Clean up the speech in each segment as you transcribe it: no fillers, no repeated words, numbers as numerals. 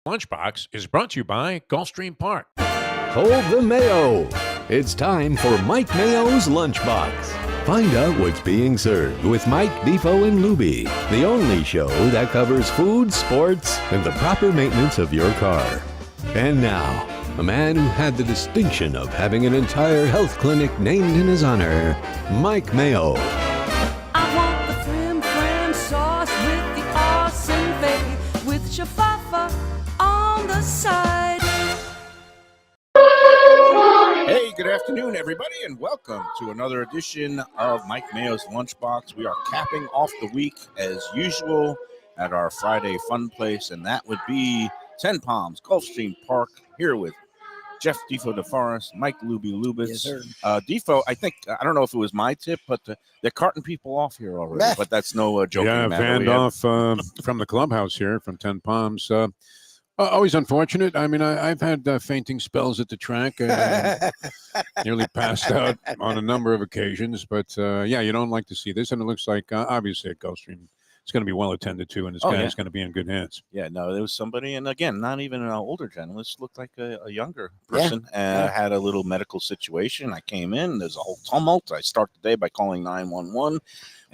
Lunchbox is brought to you by Gulfstream Park. Hold the Mayo. It's time for Mike Mayo's Lunchbox. Find out what's being served with Mike, Defo and Lubie, the only show that covers food, sports, and the proper maintenance of your car. And now, a man who had the distinction of having an entire health clinic named in his honor, Mike Mayo. I want the flim sauce with the awesome fave, with shafafa on the side. Hey, good afternoon, everybody, and welcome to another edition of Mike Mayo's Lunchbox. We are capping off the week, as usual, at our Friday fun place, and that would be 10 Palms, Gulfstream Park, here with Jeff Defo DeForest, Mike Lubie Lubitz. Yes, sir. Defo, I don't know if it was my tip, but they're carting people off here already, but that's no joking matter. Vanned off from the clubhouse here from 10 Palms. Always unfortunate. I mean, I've had fainting spells at the track. Nearly passed out on a number of occasions. But, yeah, you don't like to see this. And it looks like, obviously, at Gulfstream, it's going to be well attended to, and this guy is going to be in good hands. Yeah, no, there was somebody, and again, not even an older journalist, looked like a younger person, had a little medical situation. I came in, there's a whole tumult. I start the day by calling 911.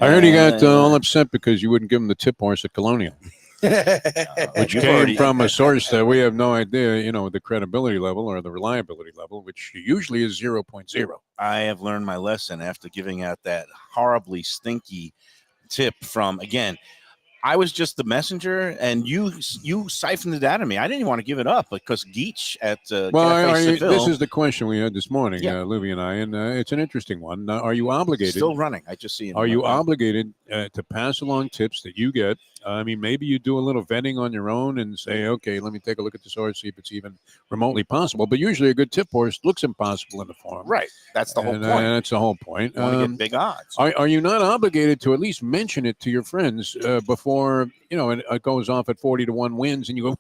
I heard he got all upset because you wouldn't give him the tip horse at Colonial. Which came from a source that we have no idea, the credibility level or the reliability level, which usually is 0.0. I have learned my lesson after giving out that horribly stinky tip from, again, I was just the messenger, and you siphoned it out of me. I didn't want to give it up because Geach at this is the question we had this morning, Lubie and I, and it's an interesting one. Are you obligated? Still running. I just see it. Are you obligated to pass along tips that you get? I mean, maybe you do a little vetting on your own and say, okay, let me take a look at this horse, see if it's even remotely possible. But usually a good tip horse looks impossible in the form. Right. That's the whole point. That's the whole point. You want to get big odds. Are you not obligated to at least mention it to your friends before, it goes off at 40-1 wins and you go,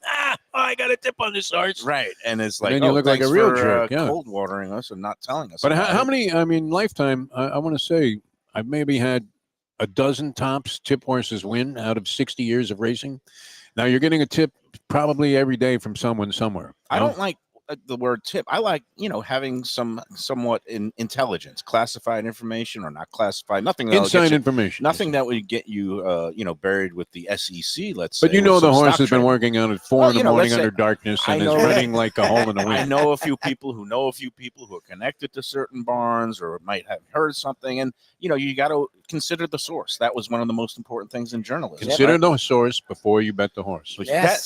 I got a tip on this horse. Right. And it's like, and then you look like a real jerk. Cold watering us and not telling us. But how many, lifetime, I want to say I've maybe had a dozen tops tip horses win out of 60 years of racing. Now you're getting a tip probably every day from someone somewhere. I don't like the word tip. I like, having somewhat intelligence, classified information or not classified, nothing inside information, nothing that would get you, buried with the SEC. Let's say. But the horse has been working out at 4 in the morning under darkness and is running like a hole in the wind. I know a few people who are connected to certain barns or might have heard something, and you got to consider the source. That was one of the most important things in journalism. Consider the source before you bet the horse.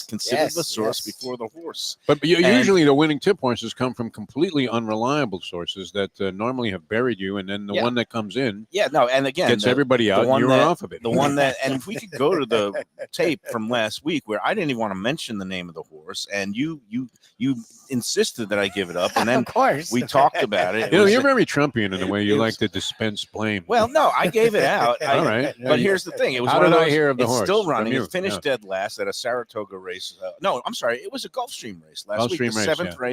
Consider the source before the horse. But usually the winning tip horses come from completely unreliable sources that normally have buried you, and then the one that comes in, and again gets everybody out, and you're off of it. The one that, and if we could go to the tape from last week where I didn't even want to mention the name of the horse, and you insisted that I give it up, and then of course we talked about it. You're very Trumpian in the way you like to dispense blame. Well, no, I gave it out. All right, but here's the thing: it was how did I hear of the it's horse? Still running. It finished dead last at a Saratoga race. No, I'm sorry, it was a Gulfstream race last week. The seventh race.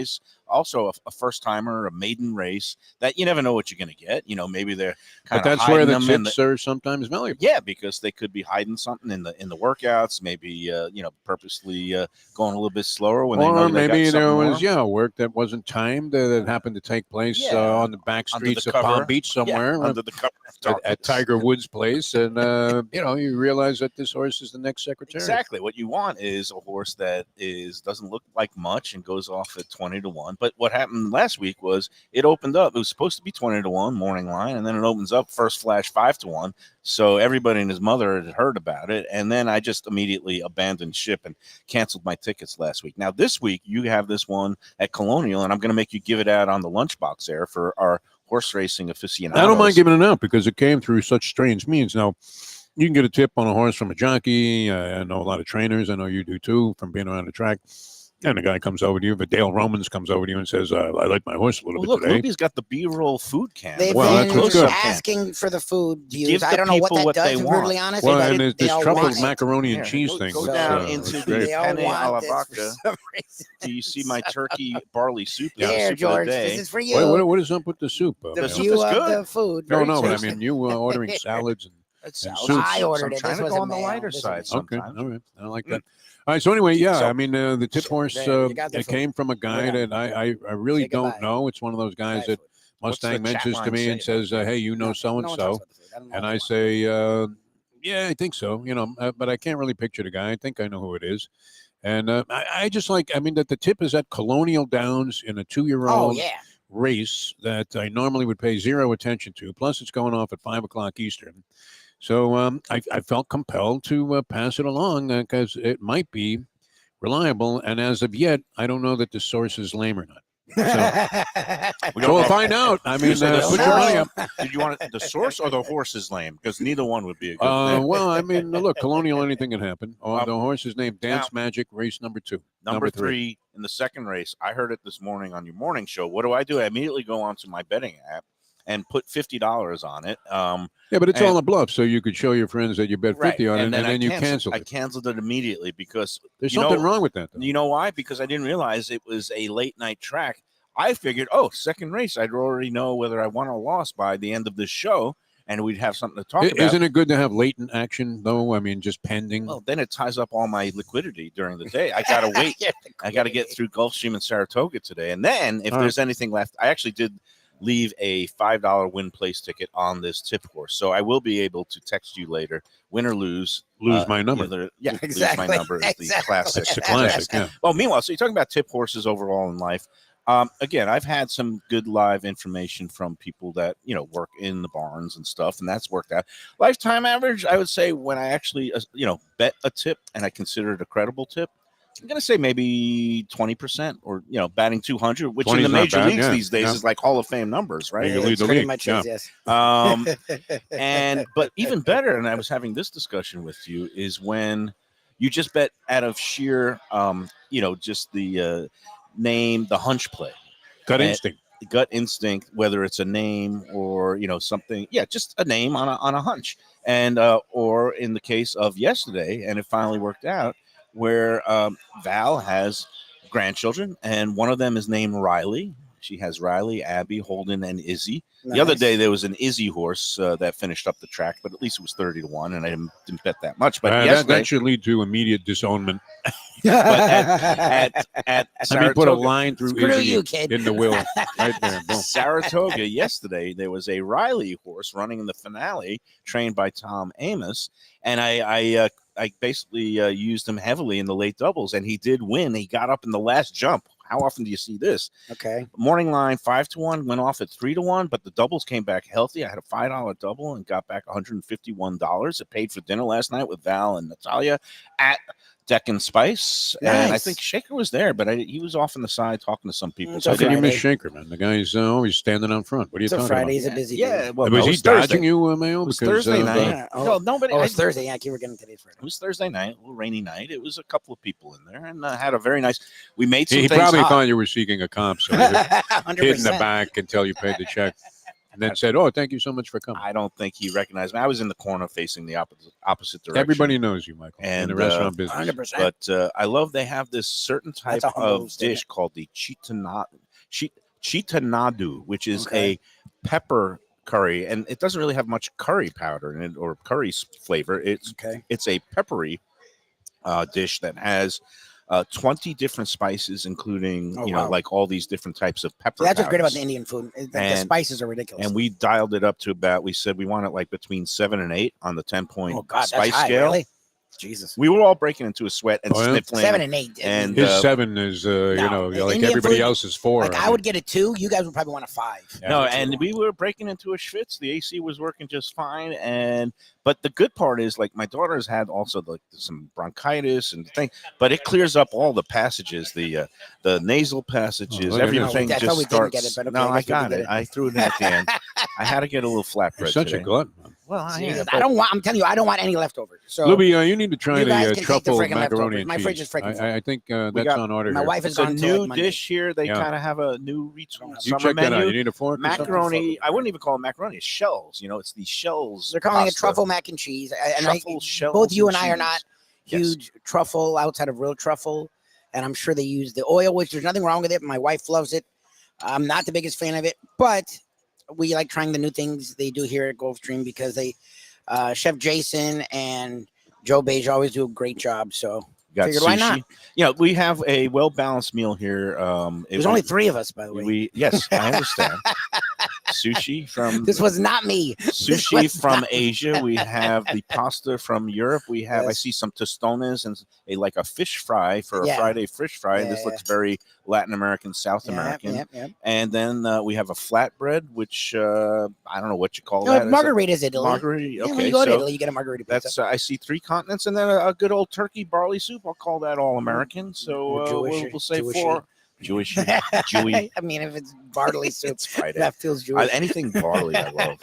Also a first timer, a maiden race that you never know what you're going to get. Maybe they're kind of. But that's where the tips are sometimes valuable. Yeah, because they could be hiding something in the workouts. Maybe purposely going a little bit slower when they know maybe they got there was more. work that wasn't timed that happened to take place on the back streets of Palm Beach somewhere under the cover at Tiger Woods' place, and you realize that this horse is the next secretary. Exactly. What you want is a horse that doesn't look like much and goes off at 20-1. But what happened last week was it opened up. It was supposed to be 20-1 morning line, and then it opens up first flash 5-1. So everybody and his mother had heard about it, and then I just immediately abandoned ship and canceled my tickets last week. Now this week you have this one at Colonial, and I'm going to make you give it out on the Lunchbox there for our horse racing aficionados. I don't mind giving it out because it came through such strange means. Now, you can get a tip on a horse from a jockey. I know a lot of trainers. I know you do too, from being around the track. And the guy comes over to you, but Dale Romans comes over to you and says, I like my horse a little bit today. Lubie's got the B-roll food can. They've been asking for the food views. I don't know what that does, to be brutally honest. Well, and there's truffled macaroni and cheese thing. Go down into the penne alla vodka. Do you see my turkey barley soup? There, George, this is for you. What is up with the soup? The view of the food. No, but I mean, you ordering salads and That's and south. suits. I ordered I'm it. trying This to was go a on the Mayo. lighter This side was- sometimes. Okay, all right, I like that. All right, so anyway, yeah, So- I mean, the tip horse There, you got the it food. came from a guy Yeah. that I really Say don't goodbye. know. It's one of those guys Try that food. What's the Mustang chat mentions to line me say and says, about "Hey, you know No, so and no one talks so," about the food. I don't know and what I they want. say, "Yeah, I think so." But I can't really picture the guy. I think I know who it is, and I just like. I mean, that the tip is at Colonial Downs in a 2-year-old Oh yeah. race that I normally would pay zero attention to. Plus, it's going off at 5 o'clock Eastern. So I felt compelled to pass it along because it might be reliable. And as of yet, I don't know that the source is lame or not. We So don't we'll know. find out. I mean, So the put your money up. Did you want the source or the horse's name? Because neither one would be a good thing. Well, I mean, look, Colonial, anything can happen. Oh, the horse is named Dance now- Magic, race number 2. Number three in the second race, I heard it this morning on your morning show. What do? I immediately go onto my betting app and put $50 on it. Yeah, but it's all a bluff, so you could show your friends that you bet 50 on it, and then you cancel I it. canceled it immediately because There's something wrong with that, though. You know why? Because I didn't realize it was a late night track. I figured, second race, I'd already know whether I won or lost by the end of this show, and we'd have something to talk about. Isn't it good to have latent action, though? I mean, just pending. Well, then it ties up all my liquidity during the day. I got to wait. I got to get through Gulfstream and Saratoga today. And then if there's anything left, I actually did leave a $5 win place ticket on this tip horse. So I will be able to text you later, win or lose. Lose my number. Exactly. Lose my number is the classic. That's the classic, yeah. Well, meanwhile, so you're talking about tip horses overall in life. Again, I've had some good live information from people that, work in the barns and stuff, and that's worked out. Lifetime average, I would say when I actually, bet a tip and I consider it a credible tip, I'm going to say maybe 20% or, batting 200, which in the major leagues these days is like Hall of Fame numbers, right? You lead the pretty league, much yeah. is, yes. But even better, and I was having this discussion with you, is when you just bet out of sheer, just the name, the hunch play. Gut instinct. Whether it's a name or something, just a name on a hunch, and or in the case of yesterday, and it finally worked out, where Val has grandchildren, and one of them is named Riley. She has Riley, Abby, Holden, and Izzy. Nice. The other day there was an Izzy horse that finished up the track, but at least it was 30-1, and I didn't bet that much. But that should lead to immediate disownment. but at Let Saratoga, me put a line through Screw Izzy you, kid. in the will. Right there. Boom. Saratoga yesterday, there was a Riley horse running in the finale, trained by Tom Amos, and I basically used him heavily in the late doubles, and he did win. He got up in the last jump. How often do you see this? Okay. Morning line 5-1 went off at 3-1, but the doubles came back healthy. I had a $5 double and got back $151. It paid for dinner last night with Val and Natalia at Deck and Spice. Nice. And I think Shaker was there, but he was off on the side talking to some people. It's So a I think you miss Friday. Shaker, man. The guy's always standing out front. What are you It's a talking Friday. about? He's a busy Yeah, day. well, Was no, it he was Thursday. dodging you, Mayo? It was Because Thursday of, night. Yeah. No, nobody. Oh, it's Thursday. Yeah, you were getting today's Friday. It was Thursday night, a little rainy night. It was a couple of people in there, and had a very nice. We made some he things probably hot. thought you were seeking a comp, so he hid in the 100%. back until you paid the check, and then said, "Oh, thank you so much for coming." I don't think he recognized me. I was in the corner facing the opposite direction. Everybody knows you, Michael, in And, the restaurant business. 100%. But I love they have this certain type That's a humble of statement. dish called the chitanadu, which is Okay. a pepper curry, and it doesn't really have much curry powder in it or curry flavor. Okay. It's a peppery dish that has 20 different spices, including wow. like all these different types of pepper. So that's what's great about powders. the Indian food. The And- spices are ridiculous. And we dialed it up to about. We said we want it like between 7 and 8 on the 10-point oh God, spice that's high, scale. really? Jesus. We were all breaking into a sweat and Oh, yeah? sniffling. 7 and 8. and, His 7 is, no, like Indian everybody food, else's 4. Like I would get a 2. You guys would probably want a 5. No, and we were breaking into a schwitz. The AC was working just fine, but the good part is, like, my daughter's had also like some bronchitis and thing, but it clears up all the passages, the nasal passages, Oh, yeah. everything No, I thought just we didn't starts. get it, but okay, no, I I guess we got did it. it. I threw it at the end. I had to get a little flatbread. You're such today. a glutton. Well, I Jesus, am. I don't want. I'm telling you, I don't want any leftovers. So Lubie, you need to try You guys the can take the truffle friggin' macaroni leftovers. and My cheese. fridge is friggin' full. I think that's got- on order my here. wife is It's a gone till new like Monday. dish here. They Yeah. kind of have a new retooled You summer check that out. menu. You need a fork or something? Macaroni. I wouldn't even call it macaroni. It's shells. It's the shells. They're calling it pasta. truffle mac and cheese. And Truffle shells both you and and I are cheese. not Yes. huge truffle outside of real truffle. And I'm sure they use the oil, which there's nothing wrong with it. My wife loves it. I'm not the biggest fan of it, but we like trying the new things they do here at Gulfstream because Chef Jason and Joe Beige always do a great job. So Got figured, sushi. why not? Yeah, we have a well-balanced meal here. There's only 3 of us, by the way. Yes, I understand. Sushi from This was not me. sushi was from not- Asia. We have the pasta from Europe. We have I Yes. see some tostones and like a fish fry for a Yeah. Friday fish fry. Yeah, This yeah. looks very Latin American, South American. Yep. And then we have a flatbread, which I don't know what you call No, that. Is it margarita's Italy. margarita. Yeah, when Okay, you go to so Italy, you get a margarita pizza. that's I see 3 continents, and then a good old turkey barley soup. I'll call that all American. So Or Jewish, we'll say Jewishy. 4 Jewish, Jewy. I mean, if it's barley soup, It's Friday. that feels Jewish. Anything barley, I love.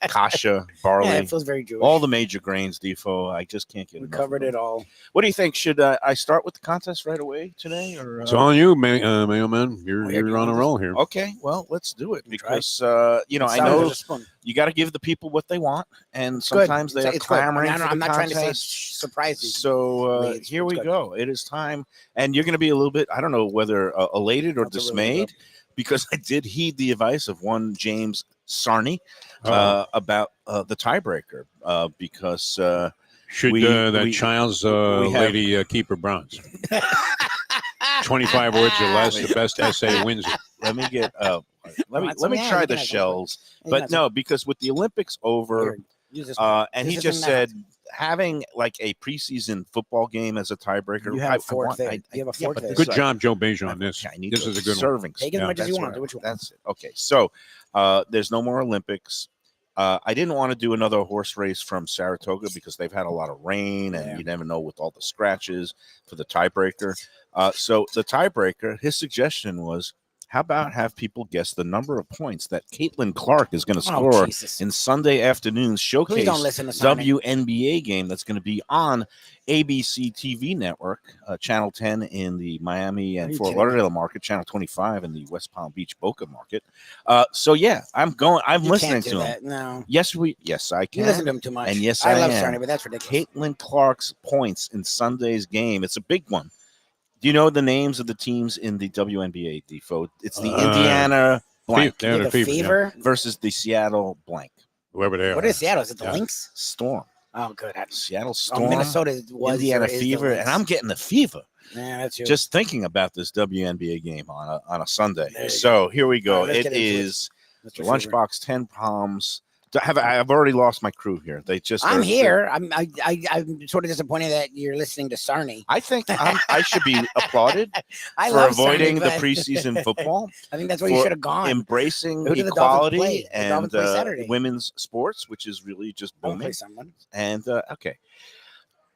Kasha, barley, Yeah, it feels very Jewish. all the major grains. Defo, I just can't get we enough covered of it them. all. What do you think? Should I start with the contest right away today, or It's on you, Mayo Man. You're yeah, do you on a want roll here. Okay, well, let's do it You try? because I Sounds know like a spoon. you got to give the people what they want, and It's good. sometimes they are It's good. I mean, clamoring for I'm the not trying to say contest. surprise you. So It's here we good. go. It is time, and you're going to be a little bit, I don't know whether elated or That's a really dismayed, good- because I did heed the advice of one James Sarney Uh-oh. about the tiebreaker, because Should we- that we- child's we have- lady keep her bronze? 25 words or less, the best essay wins it. let me get let me That's let me okay. try You the can have shells. You But can no, because with the Olympics over, Here, use this one. and he This just isn't that. said having like a preseason football game as a tiebreaker. You have I a fork want- there. I- You have a yeah, fork but there. this Good is- job, Joe Beige, on this. I need This to- is a good one. serving. Take as Yeah, much as you That's want. right. Do what you want. That's it. Okay, so there's no more Olympics. I didn't want to do another horse race from Saratoga because they've had a lot of rain, and Yeah. you never know with all the scratches for the tiebreaker. So the tiebreaker, his suggestion was, how about have people guess the number of points that Caitlin Clark is going to Oh, score Jesus. in Sunday afternoon's Please showcase don't listen to Simon. WNBA game that's going to be on ABC TV network, Channel 10 in the Miami Are and you Fort kidding Lauderdale market, Channel 25 in the West Palm Beach Boca market. So yeah, I'm You listening can't do to him. that. No. Yes, I You can. listen to him too much. And yes, I I love am. Sarney, but that's ridiculous. Caitlin Clark's points in Sunday's game. It's a big one. Do you know the names of the teams in the WNBA, Defo? It's the Indiana blank They're the the fever, yeah. fever. versus the Seattle blank. Whoever they are. What is Seattle? Is it the Yeah. Lynx? Storm. Oh, good. Seattle Oh, Storm. Minnesota was Indiana or is the Fever. Lynx. And I'm getting the fever Yeah, that's you. just thinking about this WNBA game on a Sunday. There you So here we go. All right, let's It get into it. is Mr. the Fever. Lunchbox 10 Palms. I've already lost my crew here. They just I'm are- here. I'm sort of disappointed that you're listening to Sarney. I think I should be applauded I for love avoiding Sarney, the but preseason football, I think that's where you for should have gone. embracing Who did the Dolphins equality play? The and Dolphins play Saturday. women's sports, which is really just Don't play booming. someone. And okay,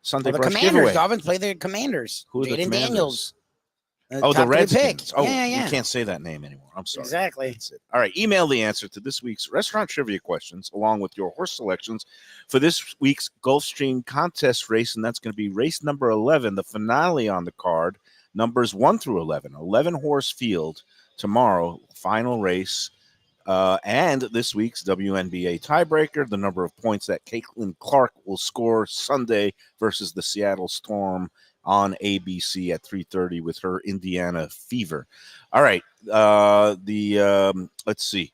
Sunday Well, the brush Commanders. giveaway. Dolphins play the Commanders. Who are the Jaden Commanders? Daniels. Oh, the top three Redskins. pick. Oh, yeah. you can't say that name anymore. I'm sorry. Exactly. That's it. All right. Email the answer to this week's restaurant trivia questions along with your horse selections for this week's Gulfstream contest race. And that's going to be race number 11, the finale on the card, numbers 1 through 11, 11 horse field tomorrow, final race. And this week's WNBA tiebreaker, the number of points that Caitlin Clark will score Sunday versus the Seattle Storm on ABC at 3:30 with her Indiana Fever. All right. Let's see.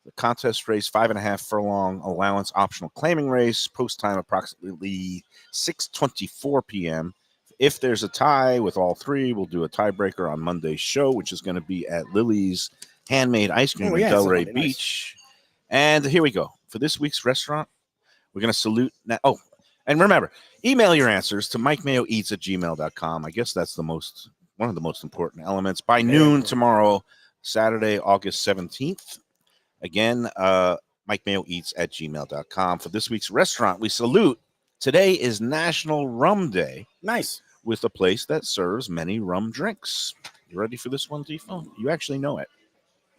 The contest race, 5.5 furlong allowance optional claiming race, post time approximately 6:24 p.m. If there's a tie with all three, we'll do a tiebreaker on Monday's show, which is going to be at Lily's Handmade Ice Cream Oh, in yeah, it's Delray Monday, nice. Beach. And here we go. For this week's restaurant, we're going to salute now. Oh, and remember, email your answers to mikemayoeats@gmail.com. I guess that's one of the most important elements. By noon tomorrow, Saturday, August 17th. Again, mikemayoeats@gmail.com. For this week's restaurant, we salute. Today is National Rum Day Nice. with a place that serves many rum drinks. You ready for this one, Defo? You actually know it.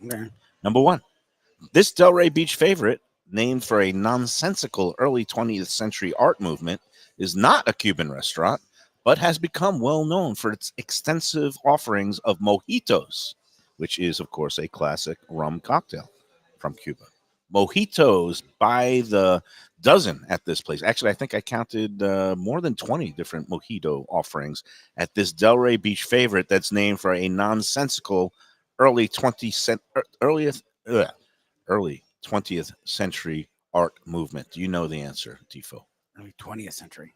Okay. Number 1, this Delray Beach favorite, named for a nonsensical early 20th century art movement, is not a Cuban restaurant, but has become well known for its extensive offerings of mojitos, which is, of course, a classic rum cocktail from Cuba. Mojitos by the dozen at this place. Actually, I think I counted more than 20 different mojito offerings at this Delray Beach favorite that's named for a nonsensical early 20th century art movement? Do you know the answer, Defo? Early 20th century.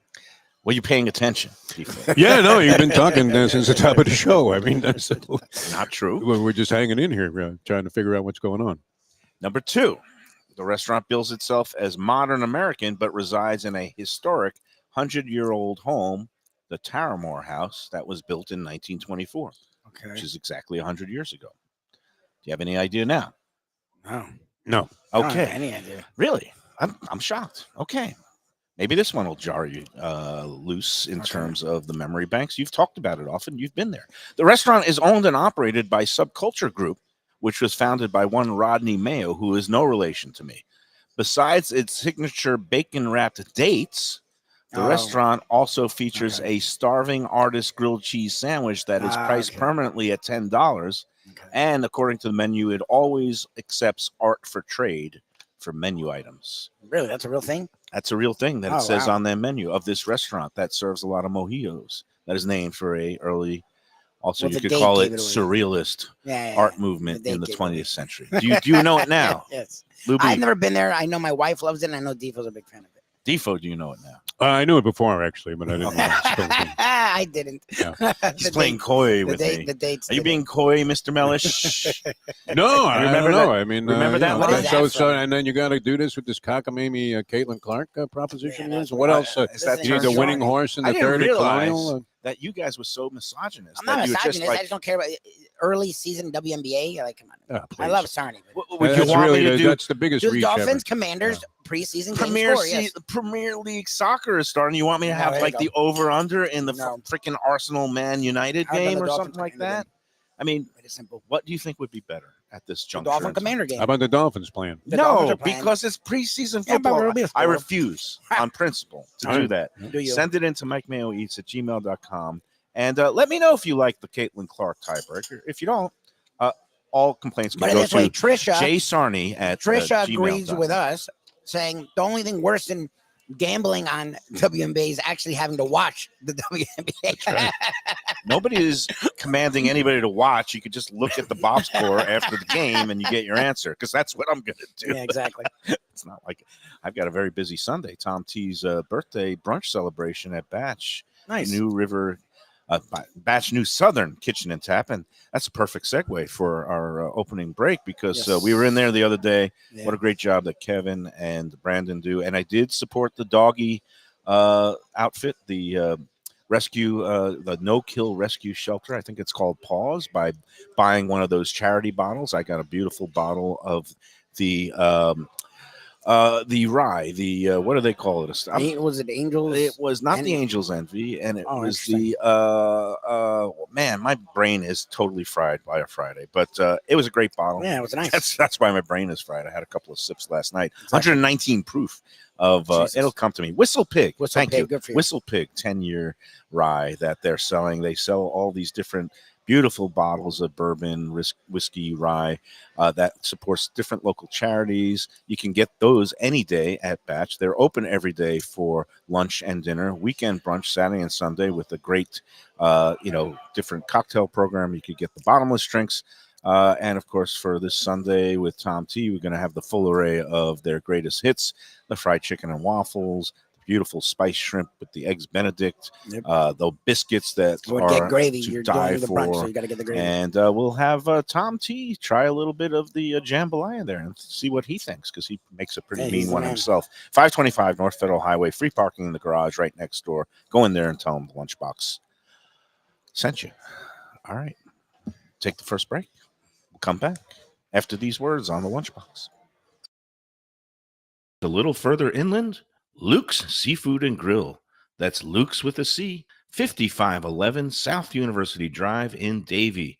Were you paying attention, Defo? Yeah, no, you've been talking since the top of the show. I mean, that's Not true. we're just hanging in here, trying to figure out what's going on. Number 2, the restaurant bills itself as modern American, but resides in a historic 100-year-old home, the Taramore House, that was built in 1924, Okay. which is exactly 100 years ago. Do you have any idea now? No. No. I don't have Okay. any idea. Really? I'm shocked. Okay. Maybe this one will jar you loose in terms of the memory banks. You've talked about it often. You've been there. The restaurant is owned and operated by Subculture Group, which was founded by one Rodney Mayo, who is no relation to me. Besides its signature bacon-wrapped dates, the restaurant also features a starving artist grilled cheese sandwich that is priced permanently at $10. Okay. And according to the menu, it always accepts art for trade for menu items. Really? That's a real thing? That's a real thing that Oh, it says wow. on their menu of this restaurant that serves a lot of mojitos. That is named for a early, also Well, you the could date call it gave it away. surrealist Yeah. art movement The in the date gave it away. 20th century. Do you know it now? Yes. Lubie, I've never been there. I know my wife loves it, and I know Defo's a big fan of it. Defo, do you know it now? I knew it before, actually, but I didn't know. I didn't. Yeah. He's playing coy with me. The dates. Are you did being it. coy, Mr. Mellish? No, I Remember don't know. that- I mean, remember that What line? is So, that from? and then you got to do this with this cockamamie Caitlin Clark proposition. Yeah, Is that's what right. else? Is that Listen, You need the Turn winning Shorty. horse in I the didn't third at realize Colonial. that you guys were so misogynist. I'm not that you were misogynist. just like, I just don't care about early season WNBA. Like, come on. Oh, I please. love Sarni. would you That's want really me to do that's the biggest Do reach Dolphins, ever. Commanders, preseason Premier game score, yes. Premier League soccer is starting? You want me to No, have there you like the go. over under in the No. freaking Arsenal Man United How about game the or Dolphin something like Commander that? I mean, Very simple. what do you think would be better at this The juncture? Dolphin in time? Commander game. How about the Dolphins playing? The Dolphins No, are playing. because it's preseason Yeah, but football. it'll be a I score. refuse on principle to All do right. that. Do you? Send it in to MikeMayoEats@gmail.com. And let me know if you like the Caitlin Clark tiebreaker. If you don't, all complaints can But in go this way, to Trisha Jay Sarney at agrees gmail.com. with us, saying the only thing worse than gambling on WNBA is actually having to watch the WNBA. Nobody is commanding anybody to watch. You could just look at the box score after the game and you get your answer, because that's what I'm going to do. Yeah, exactly. It's not like I've got a very busy Sunday. Tom T's birthday brunch celebration at Batch, Nice. New River, Batch New Southern Kitchen and Tap. And that's a perfect segue for our opening break, because Yes. we were in there the other day. Yeah. What a great job that Kevin and Brandon do. And I did support the doggy outfit, the rescue, the no-kill rescue shelter. I think it's called Paws, by buying one of those charity bottles. I got a beautiful bottle of the rye, what do they call it? Was it Angels? It was not the Envy? Angel's Envy, and it Oh, was the man, my brain is totally fried by a Friday, but it was a great bottle. Yeah, it was nice. That's why my brain is fried. I had a couple of sips last night. Exactly. 119 proof of Jesus. it'll come to me. Whistle Pig. Whistle Thank Pig, you. good for you. Whistle Pig 10-year rye that they're selling. They sell all these different beautiful bottles of bourbon, whiskey, rye that supports different local charities. You can get those any day at Batch. They're open every day for lunch and dinner, weekend brunch, Saturday and Sunday, with a great, different cocktail program. You could get the bottomless drinks. And of course, for this Sunday with Tom T, we're going to have the full array of their greatest hits: the fried chicken and waffles, the beautiful spiced shrimp with the eggs Benedict, Yep. The biscuits that Would are get gravy. to You're die doing the brunch, so for. you got to get the gravy. And we'll have Tom T try a little bit of the jambalaya there and see what he thinks, because he makes a pretty Hey, he's mean the one man. himself. 525 North Federal Highway, free parking in the garage right next door. Go in there and tell him the lunchbox sent you. All right. Take the first break. We'll come back after these words on the lunchbox. A little further inland, Luke's Seafood and Grill. That's Luke's with a C, 5511 South University Drive in Davie.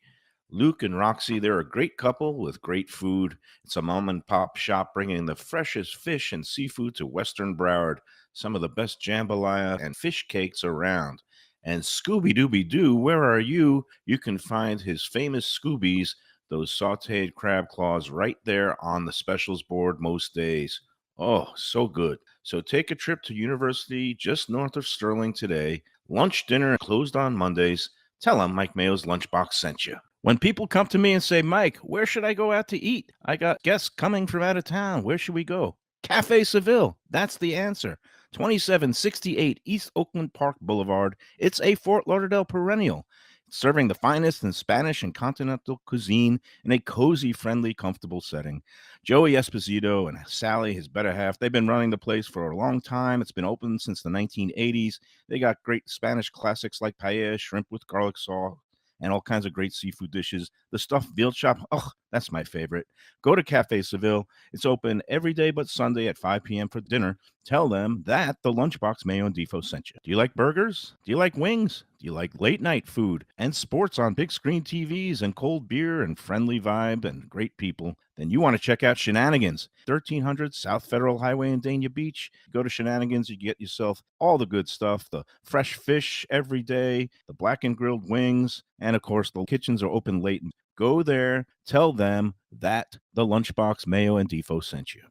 Luke and Roxy, they're a great couple with great food. It's a mom and pop shop bringing the freshest fish and seafood to Western Broward. Some of the best jambalaya and fish cakes around. And Scooby-Dooby-Doo, where are you? You can find his famous Scoobies, those sauteed crab claws, right there on the specials board most days. Oh, so good. So take a trip to University just north of Sterling today. Lunch, dinner closed on Mondays. Tell them Mike Mayo's Lunchbox sent you. When people come to me and say, Mike, where should I go out to eat? I got guests coming from out of town. Where should we go? Cafe Seville. That's the answer. 2768 East Oakland Park Boulevard. It's a Fort Lauderdale perennial, serving the finest in Spanish and continental cuisine in a cozy, friendly, comfortable setting. Joey Esposito and Sally, his better half, they've been running the place for a long time. It's been open since the 1980s. They got great Spanish classics like paella, shrimp with garlic sauce, and all kinds of great seafood dishes. The stuffed veal chop, oh, that's my favorite. Go to Cafe Seville. It's open every day but Sunday at 5 p.m. for dinner. Tell them that the Lunchbox Mayo and Defo sent you. Do you like burgers? Do you like wings? Do you like late night food and sports on big screen TVs and cold beer and friendly vibe and great people? Then you want to check out Shenanigans, 1300 South Federal Highway in Dania Beach. Go to Shenanigans, you get yourself all the good stuff, the fresh fish every day, the black and grilled wings, and of course the kitchens are open late. Go there, tell them that the Lunchbox Mayo and Defo sent you.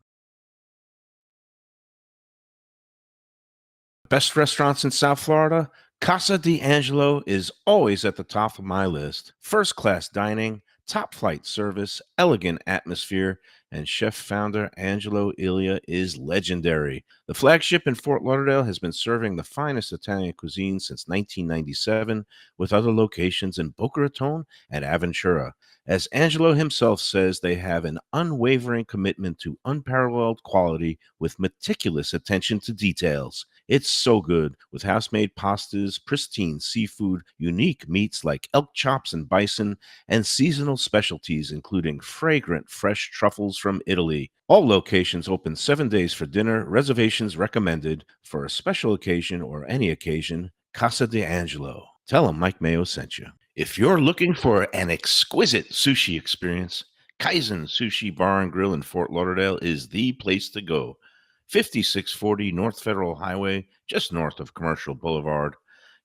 Best restaurants in South Florida? Casa D'Angelo is always at the top of my list. First class dining, top flight service, elegant atmosphere, and chef founder Angelo Ilia is legendary. The flagship in Fort Lauderdale has been serving the finest Italian cuisine since 1997, with other locations in Boca Raton and Aventura. As Angelo himself says, they have an unwavering commitment to unparalleled quality with meticulous attention to details. It's so good, with house-made pastas, pristine seafood, unique meats like elk chops and bison, and seasonal specialties including fragrant fresh truffles from Italy. All locations open 7 days for dinner. Reservations recommended for a special occasion or any occasion. Casa D'Angelo. Tell them Mike Mayo sent you. If you're looking for an exquisite sushi experience, Kaizen Sushi Bar and Grill in Fort Lauderdale is the place to go. 5640 North Federal Highway, just north of Commercial Boulevard.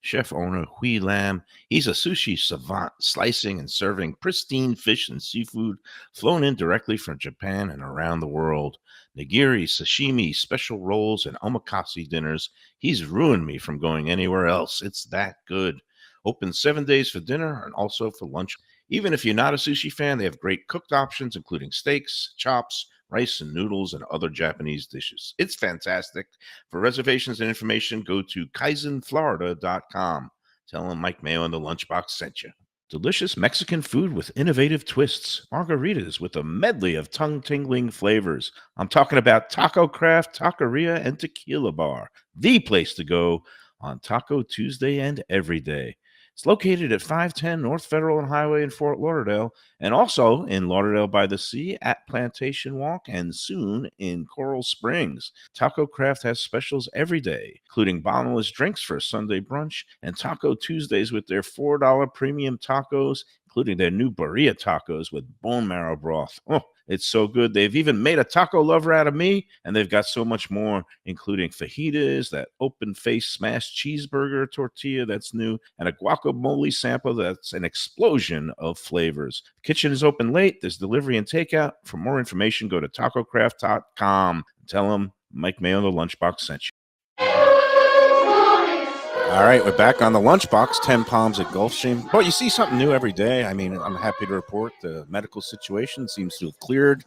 Chef owner Hui Lam, he's a sushi savant, slicing and serving pristine fish and seafood flown in directly from Japan and around the world. Nigiri, sashimi, special rolls, and omakase dinners. He's ruined me from going anywhere else. It's that good. Open 7 days for dinner and also for lunch. Even if you're not a sushi fan, they have great cooked options, including steaks, chops, rice and noodles, and other Japanese dishes. It's fantastic. For reservations and information, go to kaizenflorida.com. Tell them Mike Mayo and the Lunchbox sent you. Delicious Mexican food with innovative twists. Margaritas with a medley of tongue-tingling flavors. I'm talking about Taco Craft, Taqueria, and Tequila Bar. The place to go on Taco Tuesday and every day. It's located at 510 North Federal and Highway in Fort Lauderdale, and also in Lauderdale by the Sea at Plantation Walk, and soon in Coral Springs. Taco Craft has specials every day, including bottomless drinks for a Sunday brunch, and Taco Tuesdays with their $4 premium tacos, including their new burrito tacos with bone marrow broth. Oh, it's so good. They've even made a taco lover out of me, and they've got so much more, including fajitas, that open-faced smashed cheeseburger tortilla that's new, and a guacamole sample that's an explosion of flavors. The kitchen is open late. There's delivery and takeout. For more information, go to tacocraft.com. Tell them Mike Mayo the Lunchbox sent you. All right, we're back on the Lunchbox, 10 Palms at Gulfstream. Well, you see something new every day. I mean, I'm happy to report the medical situation seems to have cleared.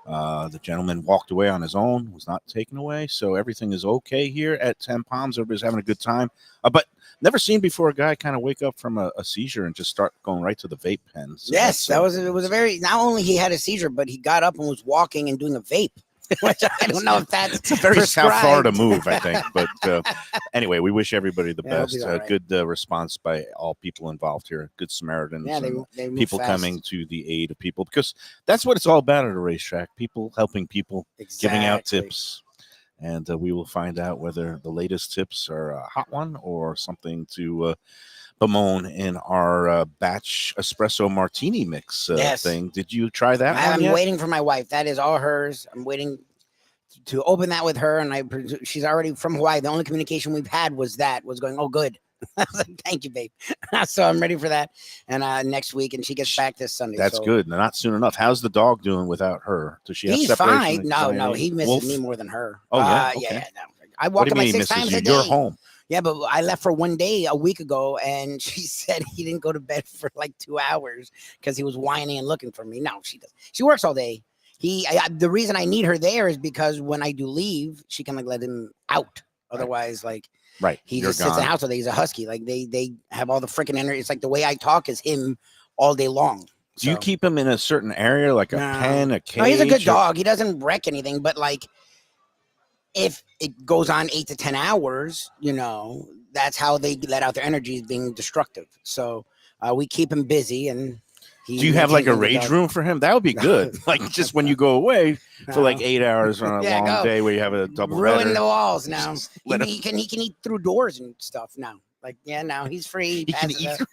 The gentleman walked away on his own, was not taken away. So everything is okay here at 10 Palms. Everybody's having a good time. But never seen before a guy kind of wake up from a seizure and just start going right to the vape pen. So yes, it was a very, not only he had a seizure, but he got up and was walking and doing a vape. Which I don't know if that's a very prescribed. South Florida move, I think. But anyway, we wish everybody the best. Right. Good response by all people involved here. Good Samaritans. Yeah, they people fast. Coming to the aid of people, because that's what it's all about at a racetrack. People helping people, giving out tips. And we will find out whether the latest tips are a hot one or something to bemoan in our batch espresso martini mix thing. Did you try that one I'm yet? waiting for my wife. That is all hers. I'm waiting to open that with her, and she's already from Hawaii. The only communication we've had was going, oh, good. I was like, thank you, babe. So I'm ready for that. And next week, and she gets back this Sunday. That's good. Not soon enough. How's the dog doing without her? Does she have He's separation fine. anxiety? No, he misses Wolf? me more than her. Oh, yeah? Okay. Yeah. No. I walk him like 6 times a day. You're home. Yeah, but I left for 1 day a week ago, and she said he didn't go to bed for like 2 hours because he was whining and looking for me. No, she does. She works all day, The reason I need her there is because when I do leave, she can like let him out. Otherwise, like Right. he You're just sits in the gone. house all day. He's a husky. Like they have all the freaking energy. It's like the way I talk is him all day long. Do you So, keep him in a certain area, like a no. pen, a cage? No, he's a good or- dog. He doesn't wreck anything, but like if it goes on 8 to 10 hours, you know, that's how they let out their energy, is being destructive. So we keep him busy. And Do you have like a rage room for him? That would be good. Like just when you go away for like 8 hours on a Yeah, long go. day where you have a double ruin header. the walls now. Just He, let him- he can eat through doors and stuff now. Like, yeah, now he's free. He can passes eat out. through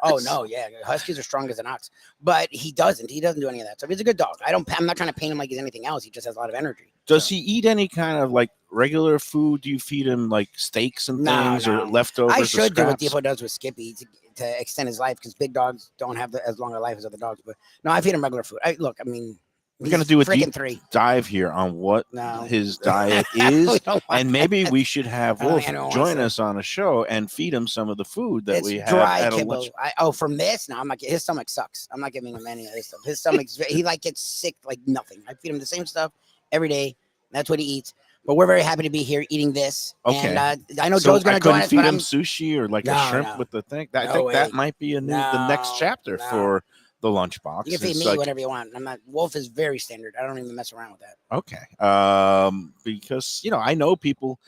Oh doors. no, yeah, huskies are strong as an ox, but he doesn't do any of that. So he's a good dog. I'm not trying to paint him like he's anything else. He just has a lot of energy. Does So. he eat any kind of like regular food? Do you feed him like steaks and No, things or no. leftovers? I or should do what scraps? Defo does with Skippy to extend his life, because big dogs don't have as long a life as other dogs. But no, I feed him regular food. I mean, We're gonna he's do a freaking deep 3. dive here on what No. his diet We is, don't want and maybe that. we should have I don't Wolf think anyone join wants us on a show and feed him some of the food that It's we have dry at a kibble. lunch. From this? No, I'm not. His stomach sucks. I'm not giving him any of this stuff. His stomach's he like gets sick like nothing. I feed him the same stuff every day. That's what he eats. But we're very happy to be here eating this. Okay. And I know So Joe's going I to join couldn't us, feed but him I'm sushi or like a No, shrimp no. with the thing. I No think that way. might be the next No, chapter no. for the lunchbox. you can feed It's me like- whatever you want. I'm not. Wolf is very standard. I don't even mess around with that. Okay. Because I know people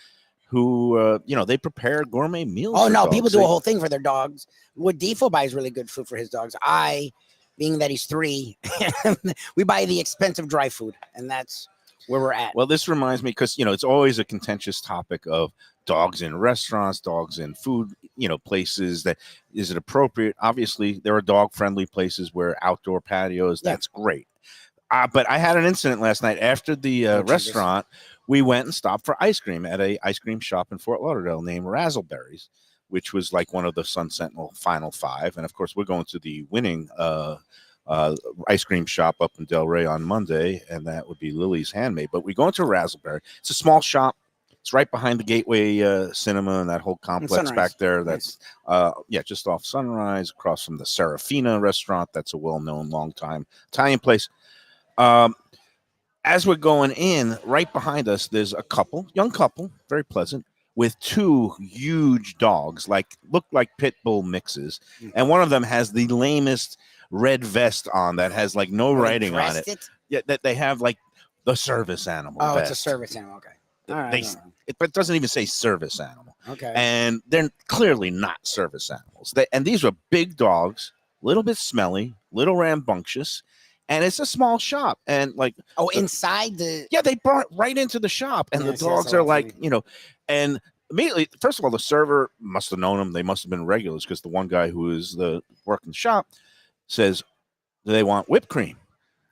who they prepare gourmet meals. Oh for no, dogs. people do They- a whole thing for their dogs. What Defo buys really good food for his dogs. Being that he's 3, we buy the expensive dry food, and that's where we're at. Well, this reminds me because it's always a contentious topic of dogs in restaurants, dogs in food, places. That is it appropriate? Obviously, there are dog-friendly places where outdoor patios. Yeah. That's great. But I had an incident last night after the Oh, Jesus. restaurant. We went and stopped for ice cream at a ice cream shop in Fort Lauderdale named Razzleberries, which was like one of the Sun Sentinel Final 5. And of course, we're going to the winning ice cream shop up in Delray on Monday, and that would be Lily's Handmade. But we go into Razzleberry. It's a small shop. It's right behind the Gateway Cinema and that whole complex Sunrise. back there. That's just off Sunrise, across from the Serafina restaurant. That's a well-known, long-time Italian place. As we're going in, right behind us, there's a young couple, very pleasant, with 2 huge dogs, look like pit bull mixes, and one of them has the lamest red vest on that has like no writing on it. Yeah, that they have like the service animal. Oh, vest. it's a service animal. Okay. All right. They- But it doesn't even say service animal, okay. and they're clearly not service animals. And these were big dogs, a little bit smelly, little rambunctious, and it's a small shop, and like Inside the. yeah, they brought it right into the shop, and Yeah, the see, that's dogs a are lot like, funny. and immediately, first of all, the server must have known them. They must have been regulars because the one guy who is working the shop says, "Do they want whipped cream?"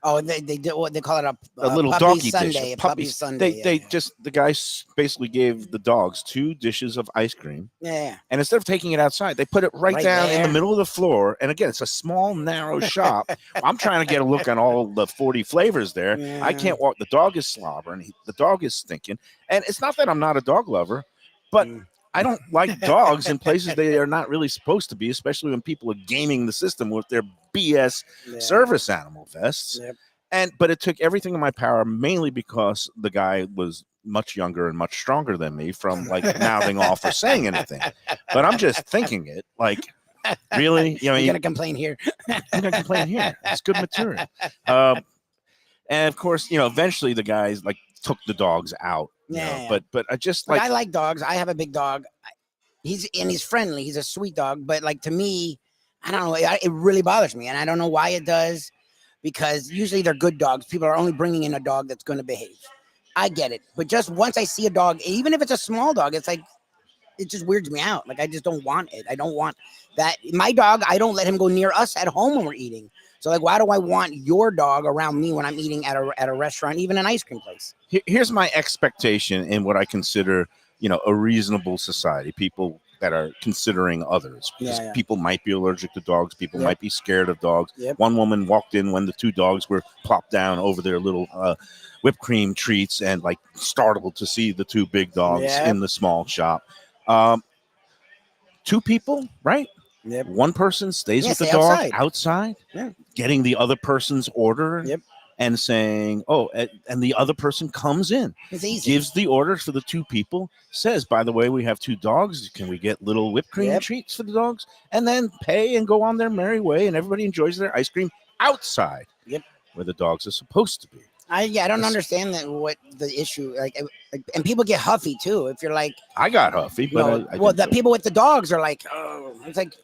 Oh, they do what they call it A little puppy doggy Sunday, dish. a puppy Sunday. They the guy basically gave the dogs 2 dishes of ice cream, yeah. and instead of taking it outside, they put it right down in the there. middle of the floor. And again, it's a small, narrow shop. I'm trying to get a look on all the 40 flavors there. I Yeah. can't walk. The dog is slobbering. The dog is stinking. And it's not that I'm not a dog lover, but Mm. I don't like dogs in places they are not really supposed to be, especially when people are gaming the system with their BS Yeah. service animal vests. Yep. But it took everything in my power, mainly because the guy was much younger and much stronger than me, from like mouthing off or saying anything. But I'm just thinking it like, really? You're gonna complain here. I'm gonna complain here. It's good material. And of course, eventually the guys like took the dogs out. Yeah. But I just Like, like I like dogs. I have a big dog. He's friendly. He's a sweet dog. But like, to me, I don't know. It really bothers me, and I don't know why it does. Because usually they're good dogs. People are only bringing in a dog that's going to behave. I get it, but just once I see a dog, even if it's a small dog, it's like it just weirds me out. Like, I just don't want it. I don't want that. My dog, I don't let him go near us at home when we're eating. So like, why do I want your dog around me when I'm eating at a restaurant, even an ice cream place? here's my expectation in what I consider, a reasonable society. People that are considering others. Because Yeah. people might be allergic to dogs. People Yep. might be scared of dogs. Yep. One woman walked in when the 2 dogs were plopped down over their little whipped cream treats and like startled to see the 2 big dogs Yep. in the small shop. 2 people, right? Yep. One person stays Yeah, with the stay dog outside. outside, Yeah. getting the other person's order. Yep. and saying, oh, and the other person comes in, It's easy. gives the order for the two people, says, by the way, we have 2 dogs. Can we get little whipped cream Yep. treats for the dogs? And then pay and go on their merry way, and everybody enjoys their ice cream outside. Yep. Where the dogs are supposed to be. I don't understand that what the issue and people get huffy too. If you're like, I got huffy, but the people with the dogs are like, oh, it's like,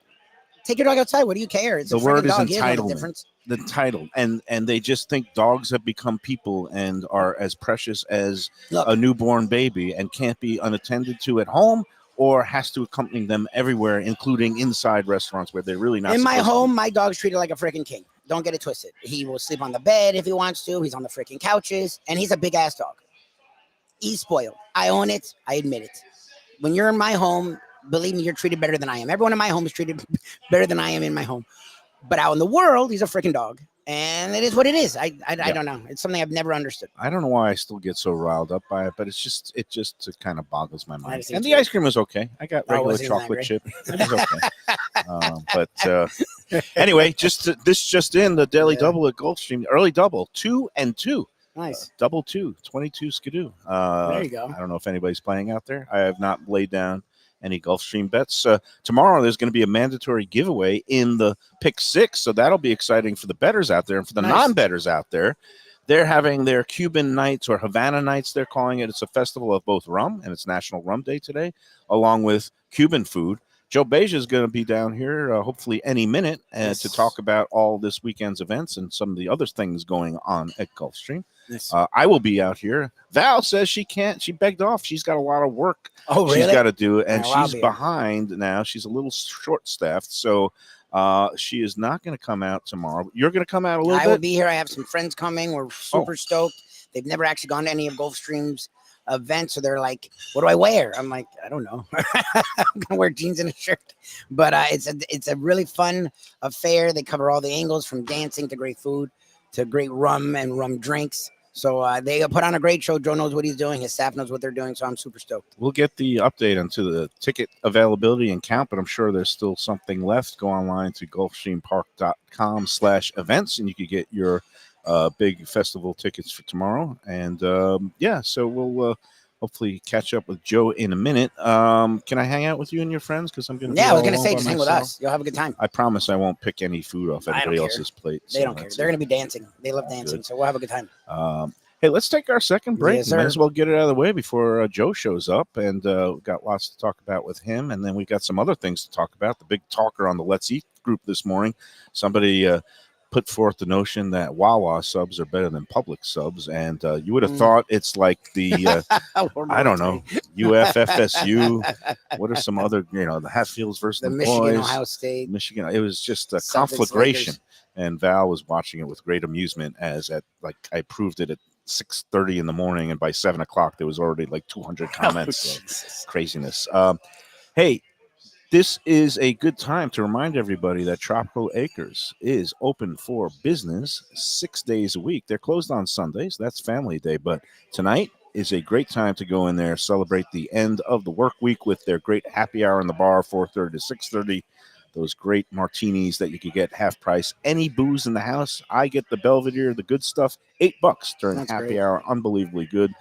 take your dog outside. What do you care? It's the a word is dog. He doesn't know the entitlement. difference. The title, and they just think dogs have become people and are as precious as a newborn baby and can't be unattended to at home or has to accompany them everywhere, including inside restaurants where they're really not. In my home, my dog's treated like a freaking king. Don't get it twisted. He will sleep on the bed if he wants to. He's on the freaking couches, and he's a big ass dog. He's spoiled. I own it. I admit it. When you're in my home, believe me, you're treated better than I am. Everyone in my home is treated better than I am in my home. But out in the world, he's a freaking dog. And it is what it is. I don't know. It's something I've never understood. I don't know why I still get so riled up by it, but it just kind of boggles my mind. And the weird. ice cream was okay. I got regular chocolate chip. It was okay. Anyway, this just in, the daily double at Gulfstream, early double, 2 and 2. Nice. Double 2, 22 skidoo. There you go. I don't know if anybody's playing out there. I have not laid down any Gulfstream bets. Tomorrow there's going to be a mandatory giveaway in the pick 6, so that'll be exciting for the bettors out there. And for the non-bettors out there, they're having their Cuban nights or Havana nights, they're calling it. It's a festival of both rum, and it's National Rum Day today, along with Cuban food. Joe Beja is going to be down here hopefully any minute to talk about all this weekend's events and some of the other things going on at Gulfstream. I will be out here. Val says she can't. She begged off. She's got a lot of work she's got to do, and she's behind now. She's a little short-staffed, so she is not going to come out tomorrow. You're going to come out a little bit? I will be here. I have some friends coming. We're super stoked. They've never actually gone to any of Gulfstream's events, so they're like, what do I wear? I'm like, I don't know. I'm gonna wear jeans and a shirt, but it's a really fun affair. They cover all the angles from dancing to great food to great rum and rum drinks. So they put on a great show. Joe knows what he's doing. His staff knows what they're doing. So I'm super stoked. We'll get the update onto the ticket availability and count, but I'm sure there's still something left. Go online to gulfstreampark.com/events, and you could get your big festival tickets for tomorrow. And so we'll hopefully catch up with Joe in a minute. Can I hang out with you and your friends? Because I'm going to. Yeah, I was going to say, just hang with us. You'll have a good time. I promise I won't pick any food off anybody else's plate. They don't care. They're going to be dancing. They love dancing, so we'll have a good time. Hey, let's take our second break. Yes, Might as well get it out of the way before Joe shows up. And we've got lots to talk about with him. And then we've got some other things to talk about. The big talker on the Let's Eat group this morning. Somebody put forth the notion that Wawa subs are better than Publix subs. And you would have thought it's like the, I don't know, UFFSU. What are some other, the Hatfields versus the Michigan, boys, Ohio State. Michigan. It was just a conflagration. And Val was watching it with great amusement as I proved it at 6:30 in the morning. And by 7 o'clock, there was already like 200 comments. Craziness. Hey, this is a good time to remind everybody that Tropical Acres is open for business 6 days a week. They're closed on Sundays. That's family day. But tonight is a great time to go in there, celebrate the end of the work week with their great happy hour in the bar, 4:30 to 6:30. Those great martinis that you could get half price. Any booze in the house, I get the Belvedere, the good stuff, $8 during happy hour. Unbelievably good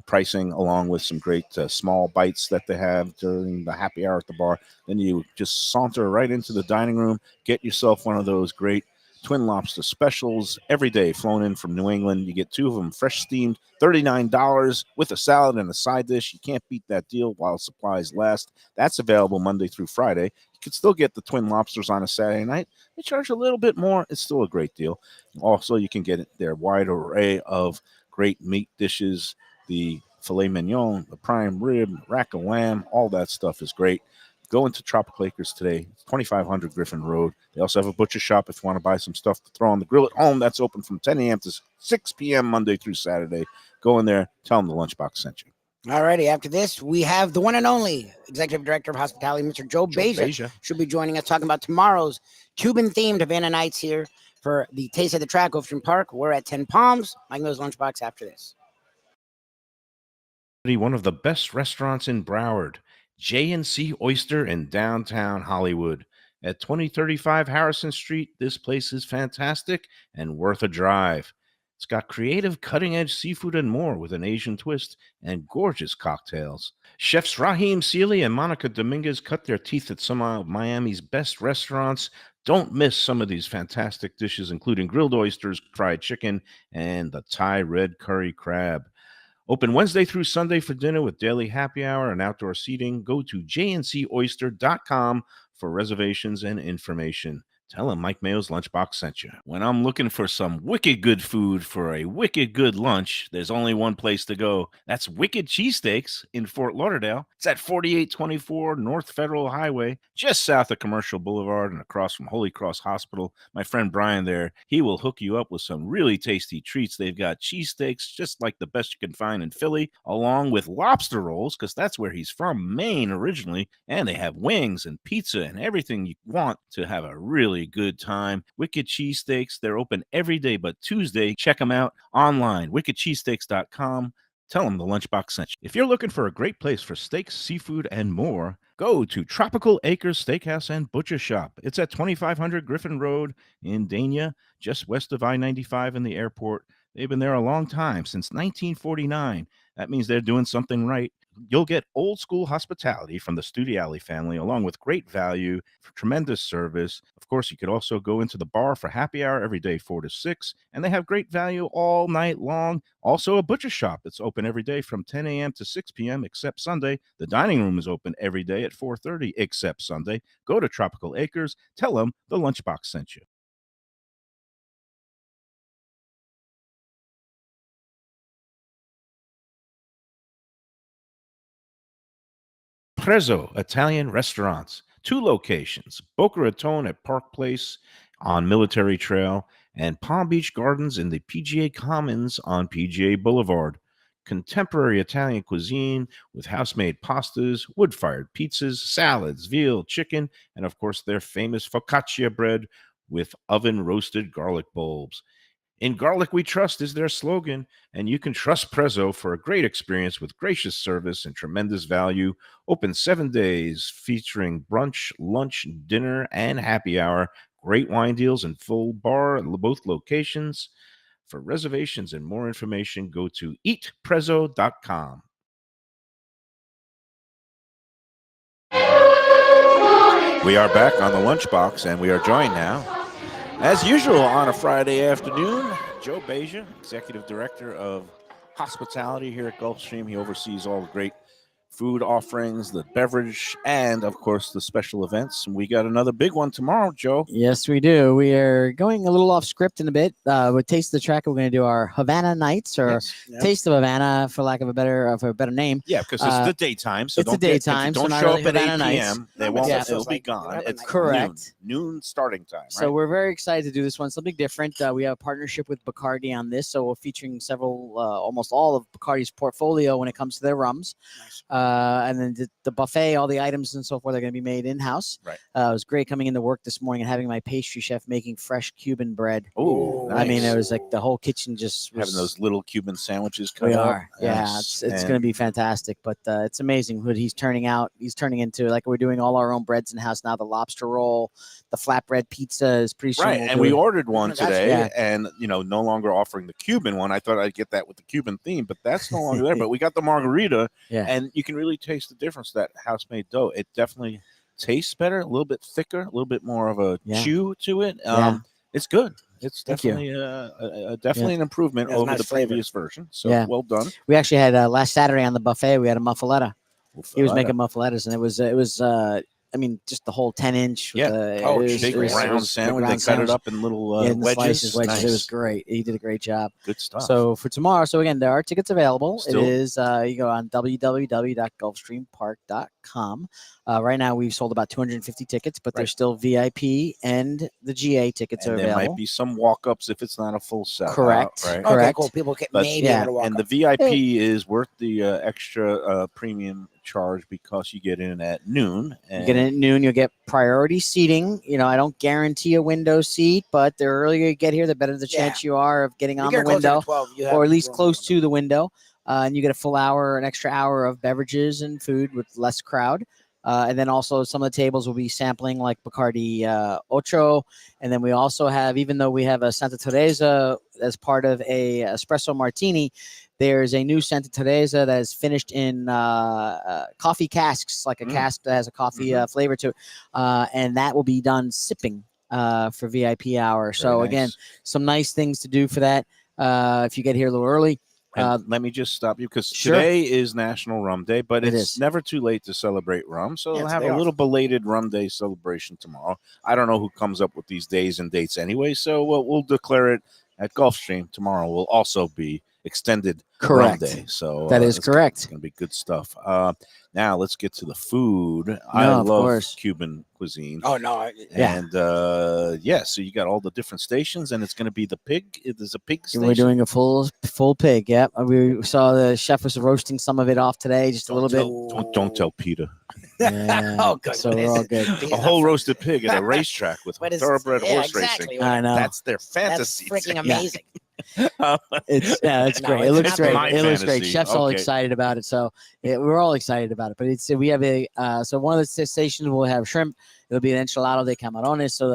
pricing, along with some great small bites that they have during the happy hour at the bar. Then you just saunter right into the dining room, get yourself one of those great twin lobster specials every day, flown in from New England. You get 2 of them, fresh steamed, $39 with a salad and a side dish. You can't beat that deal while supplies last. That's available Monday through Friday. You can still get the twin lobsters on a Saturday night. They charge a little bit more. It's still a great deal. Also, you can get their wide array of great meat dishes, the filet mignon, the prime rib, rack of lamb, all that stuff is great. Go into Tropical Acres today. It's 2500 Griffin Road. They also have a butcher shop if you want to buy some stuff to throw on the grill at home. That's open from 10 a.m. to 6 p.m. Monday through Saturday. Go in there. Tell them the Lunchbox sent you. All righty. After this, we have the one and only Executive Director of Hospitality, Mr. Joe Beja. Should be joining us talking about tomorrow's Cuban-themed Havana nights here for the Taste of the Track, Gulfstream Park. We're at 10 Palms. Mike Mills Lunchbox after this. One of the best restaurants in Broward, J&C Oyster in downtown Hollywood. At 2035 Harrison Street, this place is fantastic and worth a drive. It's got creative, cutting-edge seafood and more with an Asian twist and gorgeous cocktails. Chefs Raheem Seeley and Monica Dominguez cut their teeth at some of Miami's best restaurants. Don't miss some of these fantastic dishes, including grilled oysters, fried chicken, and the Thai red curry crab. Open Wednesday through Sunday for dinner with daily happy hour and outdoor seating. Go to jncoyster.com for reservations and information. Tell them Mike Mayo's Lunchbox sent you. When I'm looking for some wicked good food for a wicked good lunch, there's only one place to go. That's Wicked Cheesesteaks in Fort Lauderdale. It's at 4824 North Federal Highway, just south of Commercial Boulevard and across from Holy Cross Hospital. My friend Brian there, he will hook you up with some really tasty treats. They've got cheesesteaks just like the best you can find in Philly, along with lobster rolls, because that's where he's from, Maine originally. And they have wings and pizza and everything you want to have a really good time. Wicked Cheesesteaks, they're open every day but Tuesday. Check them out online, wickedcheesesteaks.com. Tell them the Lunchbox sent you. If you're looking for a great place for steaks, seafood, and more, go to Tropical Acres Steakhouse and Butcher Shop. It's at 2500 Griffin Road in Dania, just west of I-95 and the airport. They've been there a long time, since 1949. That means they're doing something right. You'll get old school hospitality from the Studiali family, along with great value, for tremendous service. Of course, you could also go into the bar for happy hour every day, 4 to 6, and they have great value all night long. Also, a butcher shop that's open every day from 10 a.m. to 6 p.m. except Sunday. The dining room is open every day at 4:30 except Sunday. Go to Tropical Acres. Tell them the Lunchbox sent you. Prezzo Italian Restaurants, 2 locations, Boca Raton at Park Place on Military Trail and Palm Beach Gardens in the PGA Commons on PGA Boulevard. Contemporary Italian cuisine with house-made pastas, wood-fired pizzas, salads, veal, chicken, and of course their famous focaccia bread with oven-roasted garlic bulbs. In Garlic We Trust is their slogan, and you can trust Prezzo for a great experience with gracious service and tremendous value. Open 7 days, featuring brunch, lunch, dinner, and happy hour. Great wine deals and full bar at both locations. For reservations and more information, go to eatprezzo.com. We are back on the Lunchbox, and we are joined now, as usual, on a Friday afternoon, Joe Beja, Executive Director of Hospitality here at Gulfstream. He oversees all the great food offerings, the beverage, and, of course, the special events. And we got another big one tomorrow, Joe. Yes, we do. We are going a little off script in a bit. With Taste of the Track, we're going to do our Havana Nights, or Yes. Yep. Taste of Havana, for lack of a better name. Yeah, because it's the daytime, so it's the don't daytime, so don't not show really up at 8 Havana nights. p.m. They No, won't. yeah. It'll be like gone. 11 It's nights. Correct. Noon starting time. Right? So we're very excited to do this one, something different. We have a partnership with Bacardi on this, so we're featuring several, almost all of Bacardi's portfolio when it comes to their rums. Nice. And then the buffet, all the items and so forth are going to be made in-house. Right. It was great coming into work this morning and having my pastry chef making fresh Cuban bread. Oh, I mean, nice. it was like the whole kitchen just was, having those little Cuban sandwiches cut we up. are. Yeah, Yes. it's going to be fantastic. But it's amazing what he's turning out. He's turning into, like, we're doing all our own breads in-house now. The lobster roll, the flatbread pizza is pretty soon. Right, we'll and do we it. ordered one Gotcha. today, Yeah. and no longer offering the Cuban one. I thought I'd get that with the Cuban theme, but that's no longer there. But we got the margarita, Yeah. and you can really taste the difference. That house-made dough, it definitely tastes better, a little bit thicker, a little bit more of a Yeah. chew to it. Yeah. It's good. It's Thank you. definitely definitely an improvement It has over nice the flavor. previous version. So Yeah. well done. We actually had last Saturday on the buffet, we had a muffaletta. He was making muffalettas, and it was I mean, just the whole 10-inch. Yeah. Oh, Big round sandwich. They cut it up in little in wedges. wedges. It was Nice. great. He did a great job. Good stuff. So for tomorrow, so again, there are tickets available. Still? It is you go on www.gulfstreampark.com. Right now, we've sold about 250 tickets, but Right. there's still VIP and the GA tickets and are there available. might be some walk-ups if it's not a full set. Correct. Right. Okay, Correct. cool. People can But- maybe yeah, able to walk And up. the VIP is worth the extra premium charge because you get in at noon. You And get in at noon, you'll get priority seating. I don't guarantee a window seat, but the earlier you get here, the better the Yeah. chance you are of getting You on get the closer to window, 12, you have or at least room close on to the window. And you get a full hour, an extra hour of beverages and food with less crowd. And then also some of the tables will be sampling like Bacardi Ocho. And then we also have, even though we have a Santa Teresa as part of a espresso martini, there's a new Santa Teresa that is finished in coffee casks, like a cask that has a coffee flavor to it. And that will be done sipping for VIP hour. So again, some nice things to do for that. If you get here a little early. And let me just stop you because Sure. today is National Rum Day, but It it's is. never too late to celebrate rum. So Yeah, we'll it's have a day a off. little belated Rum Day celebration tomorrow. I don't know who comes up with these days and dates anyway, so we'll declare it at Gulfstream tomorrow. Will also be extended Correct. Rum Day. So That is it's correct. going to be good stuff. Now let's get to the food. I No, of love course. Cuban cuisine. Oh no, Yeah. And so you got all the different stations, and it's going to be the pig. There's a pig station. We're doing a full pig. Yep. We saw the chef was roasting some of it off today, just a little bit. Don't tell Peter. Yeah. Oh, good. So we're all good. He's A not whole from- roasted pig at a racetrack with What is- thoroughbred yeah, horse exactly. racing. I know. That's their That's fantasy. freaking thing. amazing. It's No, great. It it's looks not great. my It looks great. fantasy. Chef's all Okay. excited about it. So we're all excited about it. But it's we have a so one of the stations will have shrimp. It'll be an enchilada de camarones. So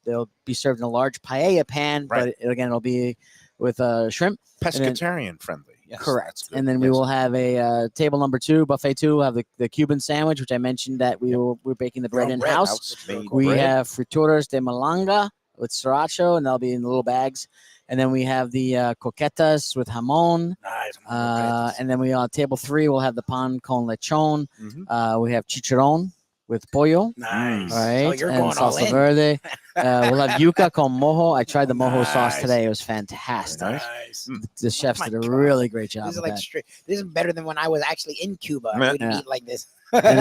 they'll be served in a large paella pan. Right. But again, it'll be with shrimp. Pescatarian friendly. Yes, Correct. that's good. And then we Yes. will have a table number 2, buffet 2. We'll have the Cuban sandwich, which I mentioned that we're baking the bread Oh, in bread, house. House-made We bread. have frituras de malanga with sriracha, and they'll be in little bags. And then we have the coquetas with jamon. Nice. And then we on table 3, we'll have the pan con lechon. Mhm. We have chicharron with pollo. Nice. Right. So you're and going all salsa in. verde. We'll have yuca con mojo. I tried the mojo sauce Nice. today. It was fantastic. Nice. Nice. The chefs my did a God. really great job This is with like that. straight. This is better than when I was actually in Cuba. Yeah. We didn't Yeah. eat like this. And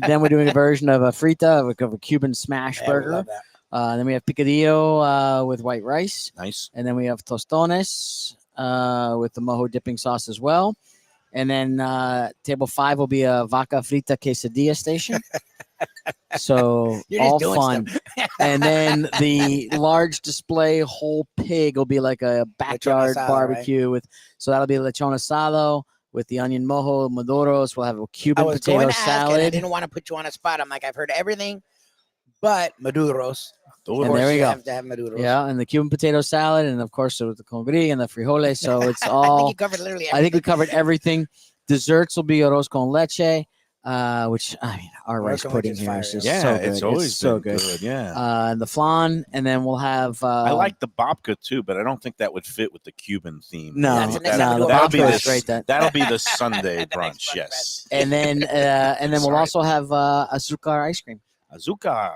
then we're doing a version of a frita, of a Cuban smash Yeah, we burger. love that. Then we have picadillo with white rice. Nice. And then we have tostones with the mojo dipping sauce as well. And then table 5 will be a vaca frita quesadilla station. So You're just all doing fun. And then the large display whole pig will be like a backyard asado, barbecue with. So that'll be lechon asado with the onion mojo, maduros. We'll have a I Cuban was potato going to ask, and I salad. didn't want to put you on a spot. I'm like, I've heard everything, but maduros. Of And course, there we you go. have to have maduros. Yeah, and the Cuban potato salad, and of course with the congri and the frijoles. So it's I think all. you covered literally I think we everything. covered everything. Desserts will be arroz con leche, which I mean, our Arroz rice con pudding leche is here fire, is just Yeah, so good. it's always so been good. Yeah. And the flan, and then we'll have. I like the babka too, but I don't think that would fit with the Cuban theme. No, That's the next time we no, do the a that'll be babka babka is the great. That that'll be the Sunday The next brunch. brunch Yes. and then we'll Sorry. also have azúcar ice cream. Azúcar.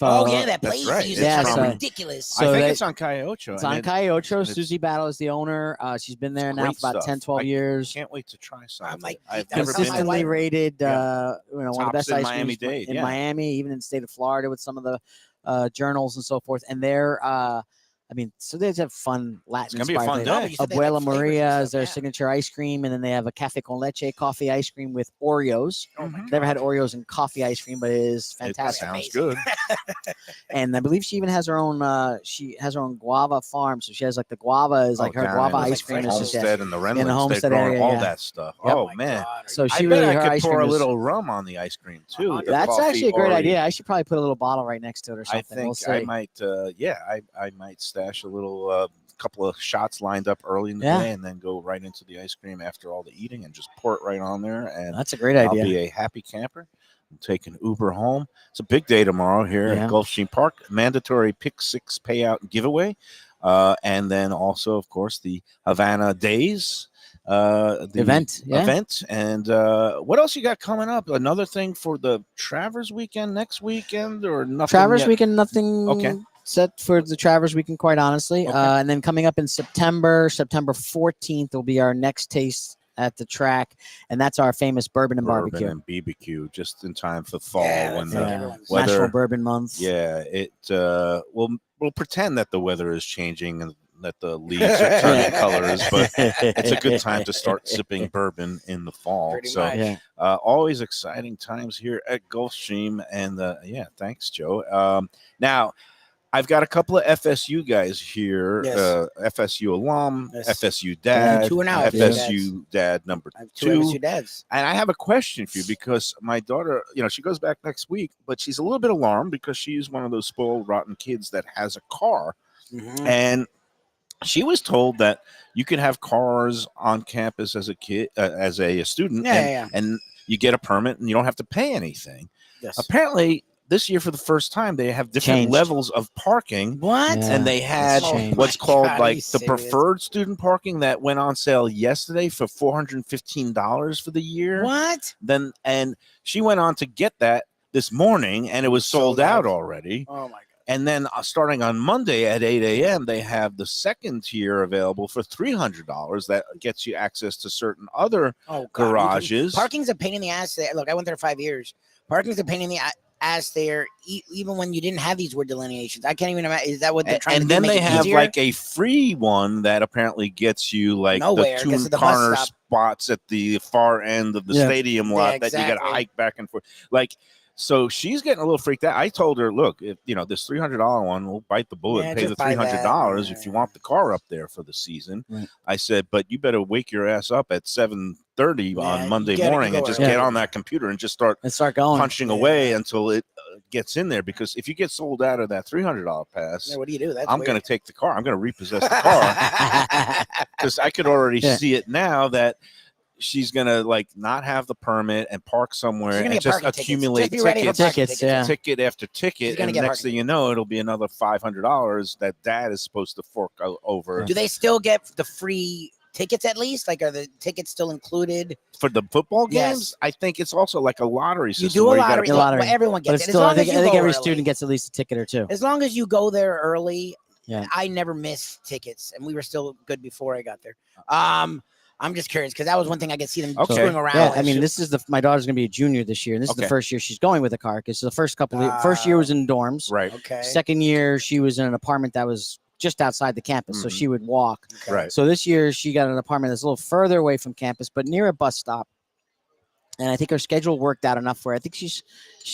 Oh So- yeah, that That's place right. used Yeah, to so- ridiculous. So I think they- it's on Calle Ocho. It's and on it- Calle Ocho. it's Susie Battle is the owner. She's been there now great for about stuff. 10, 12 I years. Can't wait to try some. I'm like, I've that never was been. Consistently wife. rated, Yeah. one of the Tops best in ice Miami-Dade, creams in yeah. Miami, even in the state of Florida with some of the journals and so forth. And they're, I mean, so they just have fun Latin gonna be a fun inspired day. things. You said they had, Abuela like, flavors and Maria is stuff, their yeah. signature ice cream, and then they have a cafe con leche coffee ice cream with Oreos. Oh my Never had God. Oreos and coffee ice cream, but it is It fantastic. sounds Amazing. good. And I believe she even has her own. She has her own guava farm, so she has like the guava is like her down guava in ice like cream. fresh Is just, Homestead and the Renlings, Homestead they're growing area, all yeah. that stuff. Yep. Oh my man, God. so I she bet really I her could ice pour cream a is- little rum on the ice cream too. the That's coffee actually a great Oreo. idea. I should probably put a little bottle right next to it or I something. We'll think see. I might. I might stash a little couple of shots lined up early in the Yeah. day, and then go right into the ice cream after all the eating, and just pour it right on there. And That's a great I'll idea. be a happy camper. I'm taking Uber home. It's a big day tomorrow here Yeah. at Gulfstream Park. Mandatory Pick 6 payout giveaway. And then also, of course, the Havana Days the Event, yeah. event. And what else you got coming up? Another thing for the Travers weekend next weekend, or nothing? Travers yet? weekend, nothing Okay. set for the Travers weekend, quite honestly. Okay. And then coming up in September 14th will be our next taste at the track, and that's our famous bourbon and Bourbon barbecue. and BBQ, just in time for fall when that's the everyone's- weather. National Bourbon Month. Yeah, it we'll pretend that the weather is changing and that the leaves are turning colors, but it's a good time to start sipping bourbon in the fall. Pretty So much. Yeah. always exciting times here at Gulfstream, and yeah, thanks, Joe. Now, I've got a couple of FSU guys here. Yes. FSU alum, Yes. FSU I have dad, two now, FSU dad number I have two 2. FSU dads. And I have a question for you because my daughter, she goes back next week, but she's a little bit alarmed because she's one of those spoiled, rotten kids that has a car. Mhm. And she was told that you can have cars on campus as a kid, as a student, and you get a permit and you don't have to pay anything. Yes. Apparently, this year for the first time, they have different Changed. levels of parking. What? Yeah. And they had That's changed. what's Oh my called God, are like you the serious? preferred student parking that went on sale yesterday for $415 for the year. What? And she went on to get that this morning, and it was sold out already. Oh my God. And then starting on Monday at 8 a.m., they have the second tier available for $300 that gets you access to certain other Oh, God. garages. Parking's a pain in the ass there. Look, I went there 5 years. Parking's a pain in the ass there, even when you didn't have these word delineations. I can't even imagine. Is that what they're trying to And do? then make they it have easier? like a free one that apparently gets you like Nowhere, the 'cause two of the bus corner stop. spots at the far end of the Yeah. stadium lot that you got to exactly. hike back and forth. So she's getting a little freaked out. I told her, look, if this $300 one, we'll bite the bullet and pay the just buy that. $300 if you want the car up there for the season. Right. I said, but you better wake your ass up at 7:30 Yeah, on you Monday gotta morning go and just early. get on that computer and just start And start going. punching away until it gets in there. Because if you get sold out of that $300 pass, Yeah, what do you do? That's I'm going to take the car. I'm going to repossess the car because I could already Yeah. see it now that she's going to like not have the permit and park somewhere She's gonna and get just parking tickets. accumulate Just be ready for tickets, parking Tickets, yeah. ticket after She's ticket. gonna And get next parking thing you know, it'll be another $500 that dad is supposed to fork over Do they still get the free tickets at least? Like, are the tickets still included? for the football Yes. games. I think it's also like a lottery system. You do a where you gotta lottery. A Look, lottery. well, everyone But gets it's it. As still, I long as think, you I think go every early. student gets at least a ticket or two. As long as you go there early, Yeah. I never miss tickets, and we were still good before I got there. I'm just curious because that was one thing I could see them Okay. screwing around. Yeah, with. I mean, this is my daughter's gonna be a junior this year, and this is the Okay. first year she's going with a car because the first first year was in dorms. Right. Okay. Second year she was in an apartment that was just outside the campus, so Mhm. she would walk. Okay. Right. So this year she got an apartment that's a little further away from campus, but near a bus stop. And I think her schedule worked out enough where I think she's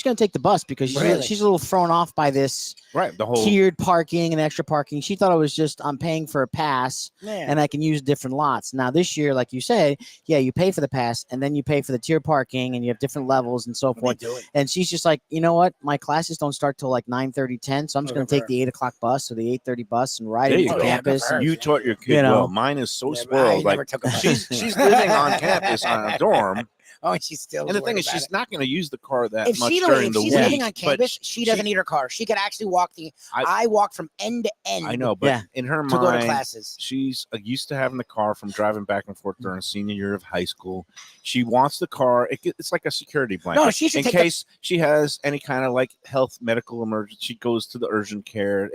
going to take the bus because Really? she's a little thrown off by this Right. The whole tiered parking and extra parking. She thought it was just I'm paying for a pass Yeah. and I can use different lots. Now this year, like you said, yeah, you pay for the pass and then you pay for the tiered parking and you have different levels and so What forth. are they doing? And she's just like, you know what? My classes don't start till like 9:30, 10. So I'm just Okay, going to take fair. the 8:00 bus or the 8:30 bus and ride There it you to go. campus. Yeah, you taught your kid You know. well. Mine is so Yeah, but I spoiled. never Like took a bus. she's living on campus on a dorm. Oh, and she's still. And the thing worried is, about she's it. not going to use the car that If much she during if the she's week. living on but campus, she doesn't need her car. She could actually walk I walk from end to end. I know, but Yeah. in her to go to mind, classes. she's used to having the car from driving back and forth during senior year of high school. She wants the car. It's like a security blanket. No, she should in take case she has any kind of like health medical emergency. She goes to the urgent care.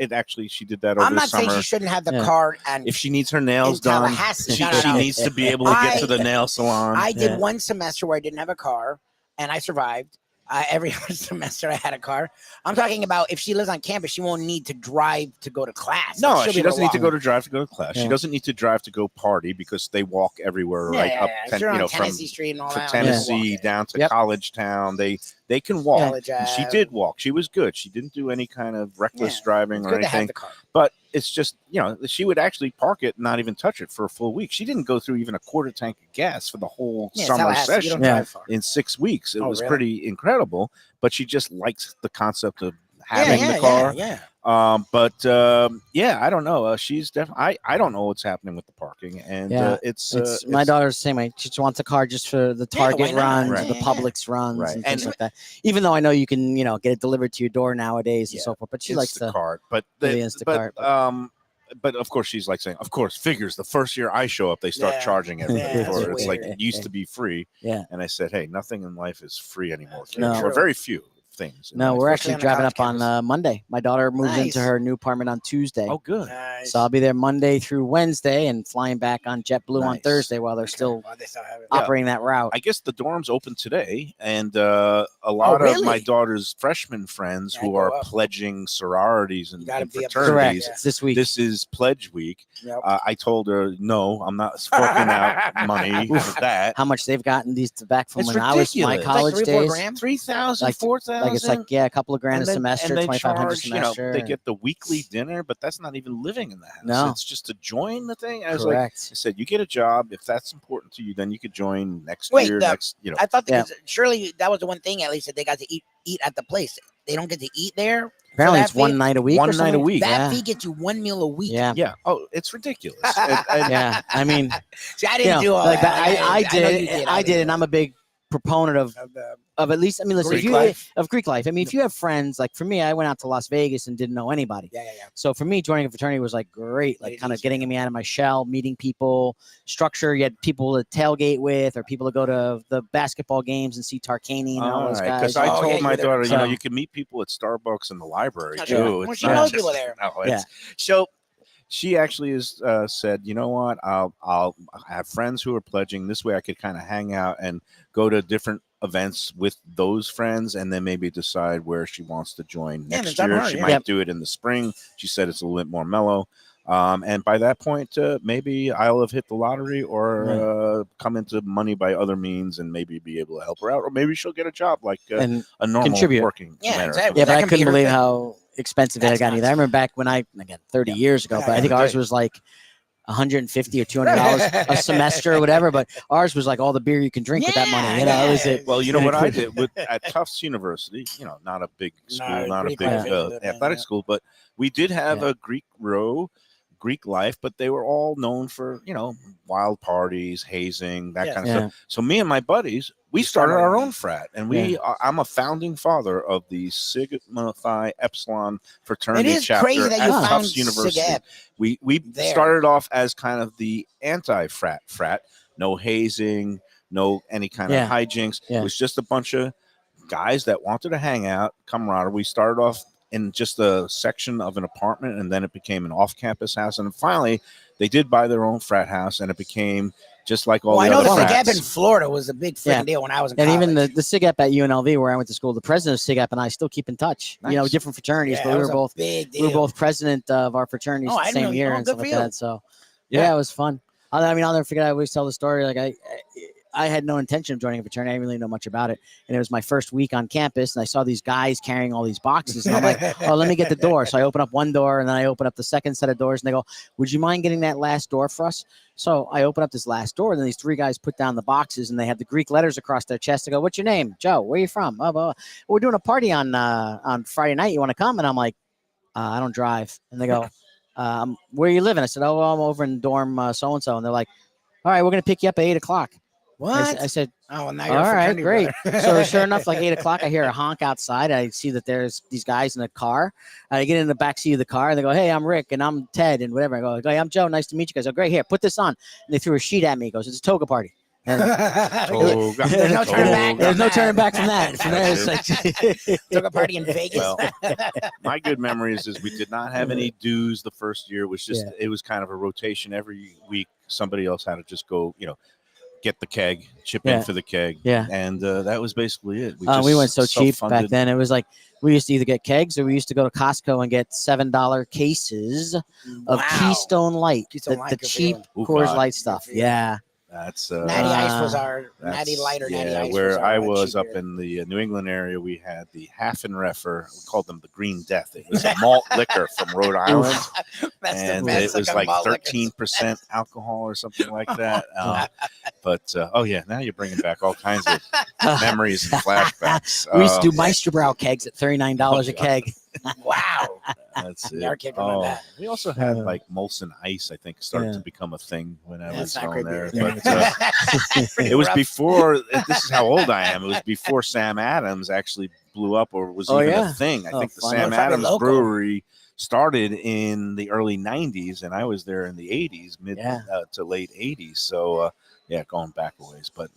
She did that over I'm the not saying summer. she shouldn't have the Yeah. car. And If she needs her nails in done, Tallahassee. she, No, no, she no. needs to be able to get to the nail salon. I did Yeah. one semester where I didn't have a car, and I survived. Every other semester I had a car. I'm talking about if she lives on campus, she won't need to drive to go to class. No, She'll be she able doesn't need to walk. go to drive to go to class. Yeah. She doesn't need to drive to go party because they walk everywhere, Yeah, right yeah, up, yeah. If you're on from Tennessee Street and all from that. Tennessee walk it. down to Yep. College Town. They can walk. College And she Ave. did walk. She was good. She didn't do any kind of reckless Yeah, driving It's or good to have anything. the car. But it's just, she would actually park it, and not even touch it for a full week. She didn't go through even a quarter tank of gas for the whole Yeah, summer Tallahassee, you session don't Yeah. drive far. in 6 weeks. It Oh, was really? pretty incredible. But she just likes the concept of having yeah, the car. Yeah. I don't know. She's definitely. I don't know what's happening with the parking, and Yeah. it's My daughter's the same way. She just wants a car just for the Target why not? runs, Right. the Yeah. Publix runs, Right. and things And- like that. Even though I know you can, get it delivered to your door nowadays and Yeah. so forth, but she likes to. Instacart, but do the Instacart, but of course she's like saying, of course, figures the first year I show up, they start Yeah. charging everything Yeah, for it. that's It's like weird. it used to be free. Yeah. And I said, hey, nothing in life is free anymore. No. Or very few things. in No, life. we're especially actually on the driving college up on campus. Monday. My daughter moves Nice. into her new apartment on Tuesday. Oh, good. Nice. So I'll be there Monday through Wednesday and flying back on JetBlue on Nice. Thursday while they're still Why they still have it? Yeah. operating that route. I guess the dorms open today, and a lot of my really? daughter's freshman friends Yeah, who go are up. pledging sororities and, You gotta and be up Correct. fraternities. Yeah. It's this week. This is pledge week. Yep. I told her, no, I'm not forking out money for that. How much they've gotten these back from It's when I was my ridiculous. college Like 3-4 days. grand. 3,000, Like- 4,000. Like it's like a couple of grand a semester, and they 2,500 a charge, semester. they get the weekly dinner, but that's not even living in the house. No. It's just to join the thing. I was like, correct. I said, you get a job. If that's important to you, then you could join next Wait, year. I thought Yeah. that surely that was the one thing at least that they got to eat at the place. They don't get to eat there. Apparently, that it's one fee? night a week. One or night a something? week. That Yeah. fee gets you 1 meal a week. Yeah. Yeah. Oh, it's ridiculous. Yeah. I mean, See, I didn't do all like that. I know did. you I did, and I'm a big proponent of the at least. I mean, listen, Greek if you life. of Greek life. I mean, if you have friends, like for me, I went out to Las Vegas and didn't know anybody. yeah. So for me, joining a fraternity was like great, Made like it kind of easy. getting me out of my shell, meeting people, structure. You had people to tailgate with, or people to go to the basketball games and see Tarkani and all those guys. Because I Oh, told yeah, my you're there. daughter, So- you can meet people at Starbucks and the library Oh, too. sure. Well, It's she not knows just- people there. No, it's- So she actually has said, you know what? I'll have friends who are pledging. This way, I could kind of hang out and go to different events with those friends, and then maybe decide where she wants to join Yeah, next that's up year. to her, She yeah. might Yep. do it in the spring. She said it's a little bit more mellow. And by that point, maybe I'll have hit the lottery or come into money by other means and maybe be able to help her out. Or maybe she'll get a job like and a normal contribute. working Yeah, American. exactly. yeah, that but I can be couldn't her believe thing. how expensive it had That's gotten either. I nuts. remember back when again 30 years ago, Yeah, but I yeah, think yeah. ours was like $150 or $200 a semester or whatever. But ours was like all the beer you can drink with that money. You know, it was Yeah. it. Well, you know Yeah, what I could- did at Tufts University, not a big school, No, not a Greek big life is it, athletic yeah. school, but we did have Yeah. a Greek life, but they were all known for, wild parties, hazing, that Yeah. kind of Yeah. stuff. So me and my buddies, we You started started our our own frat, and I'm a founding father of the Sigma Phi Epsilon It fraternity is chapter crazy that you at found Tufts University. Sig Ep. We there. started off as kind of the anti-frat, no hazing, no any kind Yeah. of hijinks. Yeah. It was just a bunch of guys that wanted to hang out, camaraderie. We started off in just a section of an apartment, and then it became an off-campus house, and finally they did buy their own frat house, and it became just like all Well, I the know the other Sig Ep frats. in Florida was a big freaking Yeah. deal when I was in And college. even the SIG Ep at UNLV, where I went to school, the president of SIG Ep and I still keep in touch. You know, Nice. different fraternities, yeah, but that we was were a both big deal. we were both president of our fraternities Oh, I the didn't same know- year oh, and good stuff for like you. that. So yeah, it was fun. I mean, I'll never forget. I always tell the story. Like I had no intention of joining a fraternity. I didn't really know much about it. And it was my first week on campus, and I saw these guys carrying all these boxes, and I'm like, oh, let me get the door. So I open up one door, and then I open up the second set of doors, and they go, would you mind getting that last door for us? So I open up this last door, and then these three guys put down the boxes, and they have the Greek letters across their chest. I go, what's your name? Joe. Where are you from? Oh, blah, blah. We're doing a party on Friday night. You want to come? And I'm like, I don't drive. And they go, where are you living? I said, oh, well, I'm over in dorm so-and-so. And they're like, all right, we're going to pick you up at 8 o'clock. What? I said, oh, well, now you're all a right, fraternity great. brother. So sure enough, like 8 o'clock, I hear a honk outside. I see that there's these guys in a car. I get in the back seat of the car, and they go, hey, I'm Rick, and I'm Ted, and whatever. I go, hey, I'm Joe. Nice to meet you guys. Oh, great. Here, put this on. And they threw a sheet at me. He goes, it's a toga party. And Toga, There's no turning back. toga. there's no turning back from that. From there, it's like, Took a party in Vegas. Well, my good memories is we did not have any dues the first year. It was just it was kind of a rotation every week. Somebody else had to just go, get the keg, chip in Yeah. for the keg. Yeah. And that was basically it. we just went so cheap back self-funded. then. It was like we used to either get kegs or we used to go to Costco and get $7 cases of Wow. Keystone Light, Keystone the Light, good for cheap you. Oh, Coors God. Light stuff. Good for you. Yeah. That's Natty Ice was Uh, our Natty Light or Natty yeah, Ice. was where our, I like, was up cheaper. in the New England area, we had the Half and Reffer. We called them the Green Death. It was a malt liquor from Rhode Island, That's and the best it was looking like malt liquors. 13% alcohol or something like that. But oh yeah, now you're bringing back all kinds of memories and flashbacks. We used to do Meister Brow kegs at $39 a keg. Wow. That's it. Our kid remember that. We also had like Molson Ice. I think started Yeah. to become a thing when I That's was not going great there. beer. But Pretty it was rough. before. This is how old I am. It was before Sam Adams actually blew up or was Oh, even yeah? a thing. I Oh, think the fun. Sam Probably Adams local. Brewery started in the early 90s, and I was there in the 80s, mid Yeah. to late 80s. So Yeah, going back a ways. But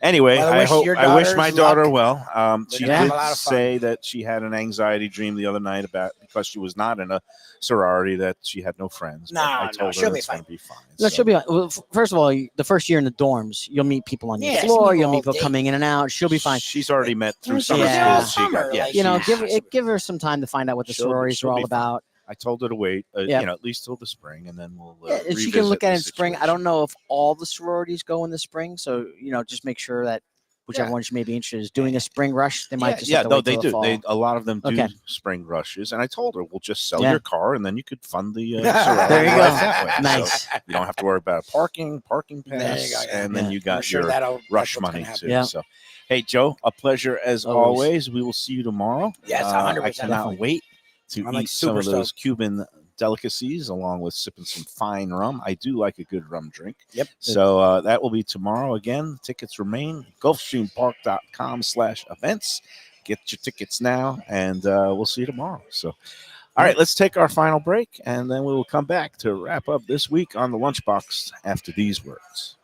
anyway, Well, I wish my daughters daughter luck. well. They're She gonna have did a lot of fun. say that she had an anxiety dream the other night about because she was not in a sorority that she had no friends. But I No, told she'll her be it's fine. going to be fine. No, So, she'll be. Well, first of all, the first year in the dorms, you'll meet people on your Yeah, floor. some You'll people meet people date. coming in and out. She'll be fine. She's already met through And summer she's there all school. summer, like, You know, she'll be give her some time to find out what the She'll be- sororities she'll are all be fine. about. I told her to wait, Yeah. at least till the spring, and then we'll. Yeah, and she can look revisit at it the in spring. I situation. don't know if all the sororities go in the spring, so just make sure that whichever Yeah. one she may be interested is doing a spring rush. They might just have to no, wait they till do. the fall. A lot of them do Okay. spring rushes, and I told her we'll just sell Yeah. your car, and then you could fund the There sorority you life go. that way. So Nice. you don't have to worry about parking There pass, you go, yeah. and then Yeah. you I'm got sure your that's rush what's money gonna too. happen. Yeah. So, hey Joe, a pleasure as Always. always. We will see you tomorrow. Yes, I 100%. cannot Definitely. wait to I'm, eat like, some of super those stoked. Cuban delicacies along with sipping some fine rum. I do like a good rum drink. Yep. So that will be tomorrow again. Tickets remain. Gulfstreampark.com/events. Get your tickets now, and we'll see you tomorrow. So, all right, let's take our final break, and then we will come back to wrap up this week on the Lunchbox after these words.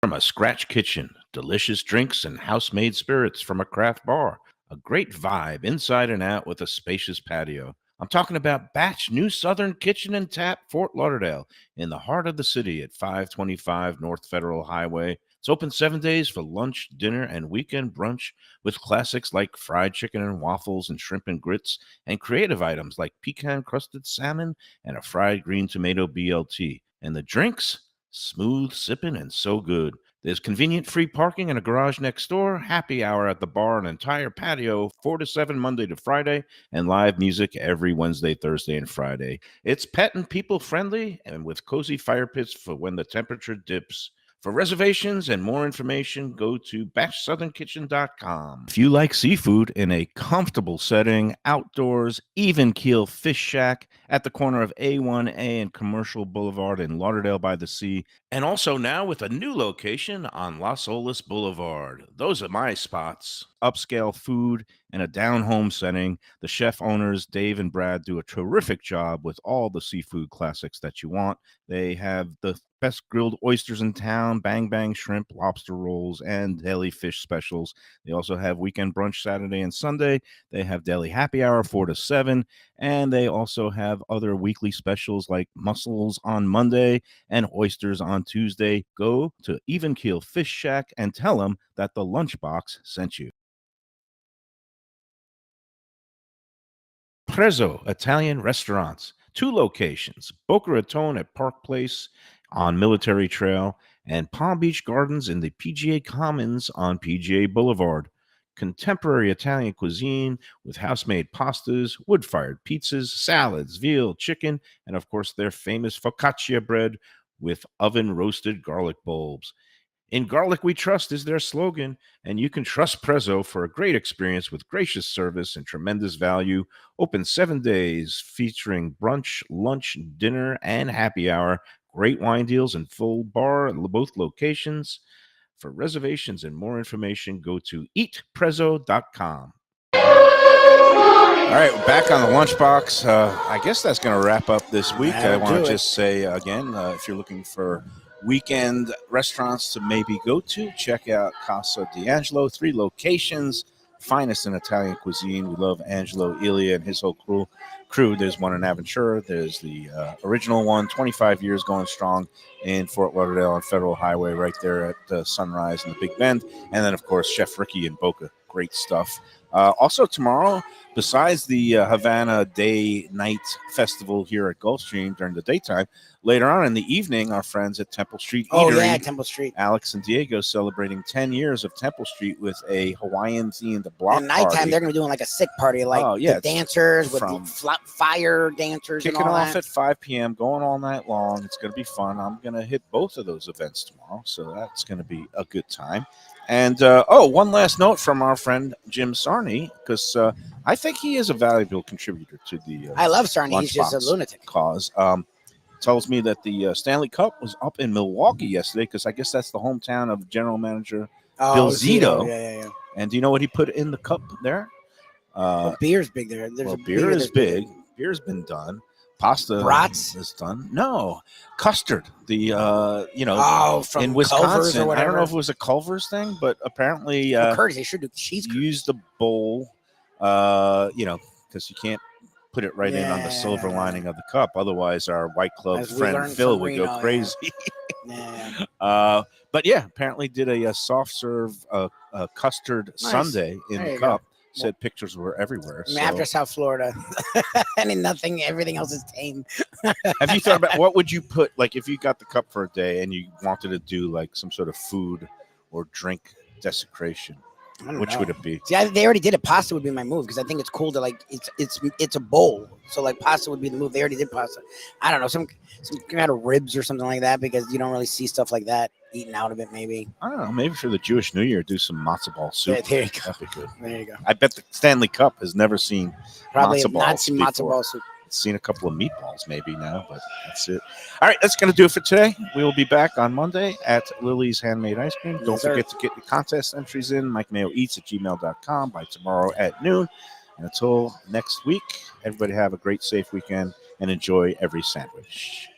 From a scratch kitchen, delicious drinks and house-made spirits from a craft bar. A great vibe inside and out with a spacious patio. I'm talking about Batch New Southern Kitchen and Tap, Fort Lauderdale, in the heart of the city at 525 North Federal Highway. It's open 7 days for lunch, dinner, and weekend brunch with classics like fried chicken and waffles and shrimp and grits, and creative items like pecan-crusted salmon and a fried green tomato BLT. And the drinks? Smooth sipping and so good. There's convenient free parking and a garage next door, happy hour at the bar, an entire patio, 4 to 7 Monday to Friday, and live music every Wednesday, Thursday, and Friday. It's pet and people friendly and with cozy fire pits for when the temperature dips. For reservations and more information, go to batchsouthernkitchen.com. If you like seafood in a comfortable setting, outdoors, even keel fish shack at the corner of A1A and Commercial Boulevard in Lauderdale by the Sea, and also now with a new location on Las Olas Boulevard. Those are my spots. Upscale food in a down-home setting. The chef owners, Dave and Brad, do a terrific job with all the seafood classics that you want. They have the best grilled oysters in town, bang bang shrimp, lobster rolls, and deli fish specials. They also have weekend brunch Saturday and Sunday. They have deli happy hour 4 to 7, and they also have other weekly specials like mussels on Monday and oysters on Tuesday. Go to Even Keel Fish Shack and tell them that the Lunchbox sent you. Prezzo Italian Restaurants, 2 locations, Boca Raton at Park Place on Military Trail and Palm Beach Gardens in the PGA Commons on PGA Boulevard. Contemporary Italian cuisine with house-made pastas, wood-fired pizzas, salads, veal, chicken, and of course their famous focaccia bread with oven-roasted garlic bulbs. In Garlic We Trust is their slogan, and you can trust Prezzo for a great experience with gracious service and tremendous value. Open 7 days, featuring brunch, lunch, dinner, and happy hour. Great wine deals and full bar at both locations. For reservations and more information, go to eatprezzo.com. All right, we're back on the Lunchbox. I guess that's going to wrap up this week. I That'll want do to it. just say again, if you're looking for weekend restaurants to maybe go to, check out Casa D'Angelo. 3 locations, finest in Italian cuisine. We love Angelo Ilia and his whole crew. There's one in Aventura. There's the original one, 25 years going strong in Fort Lauderdale on Federal Highway, right there at Sunrise and the Big Bend. And then, of course, Chef Ricky in Boca. Great stuff. Also tomorrow, besides the Havana Day-Night Festival here at Gulfstream during the daytime, later on in the evening, our friends at Temple Street Oh, Eatery, yeah, Temple Street. Alex and Diego, celebrating 10 years of Temple Street with a Hawaiian-themed block At nighttime, party. they're going to be doing like a sick party, like Oh, yeah, the it's dancers with from- the fire dancers Kicking and all off that. at 5 p.m., going all night long. It's going to be fun. I'm going to hit both of those events tomorrow, so that's going to be a good time. And, one last note from our friend Jim Sarney, because I think he is a valuable contributor to the I love Sarney. He's just a Lunchbox lunatic. cause. Tells me that the Stanley Cup was up in Milwaukee yesterday, because I guess that's the hometown of general manager. Bill Zito. Yeah. And do you know what he put in the cup there? Well, beer's big there. There's Well, a beer is that's big. Beer's been done. pasta Brats? is done. No, custard. The From in Culver's Wisconsin. or I whatever. don't know if it was a Culver's thing, but apparently Curds, they should do cheese curds. use the bowl. Because you can't put it right in on the silver Yeah. lining of the cup. Otherwise, our White Club As we friend learned Phil from would Reno, go yeah. crazy. Yeah. But yeah, apparently did a soft serve custard Nice. sundae in There the you go. cup. Said pictures were everywhere. I mean, So. after South Florida, I mean, everything else is tame. Have you thought about what would you put, like, if you got the cup for a day and you wanted to do like some sort of food or drink desecration? I don't Which know. would it be? See, they already did it. Pasta would be my move because I think it's cool to like it's a bowl. So like pasta would be the move. They already did pasta. I don't know, some kind of ribs or something like that because you don't really see stuff like that eaten out of it. Maybe. I don't know. Maybe for the Jewish New Year, do some matzo ball soup. Yeah, there you go. That'd be good. There you go. I bet the Stanley Cup has never seen Probably matzo have not balls seen before. matzo ball soup. It's seen a couple of meatballs maybe now, but that's it. All right, that's going to do it for today. We will be back on Monday at Lily's Handmade Ice Cream. Don't Yes, sir. forget to get your contest entries in, MikeMayoEats@gmail.com by tomorrow at noon. And until next week, everybody have a great, safe weekend and enjoy every sandwich.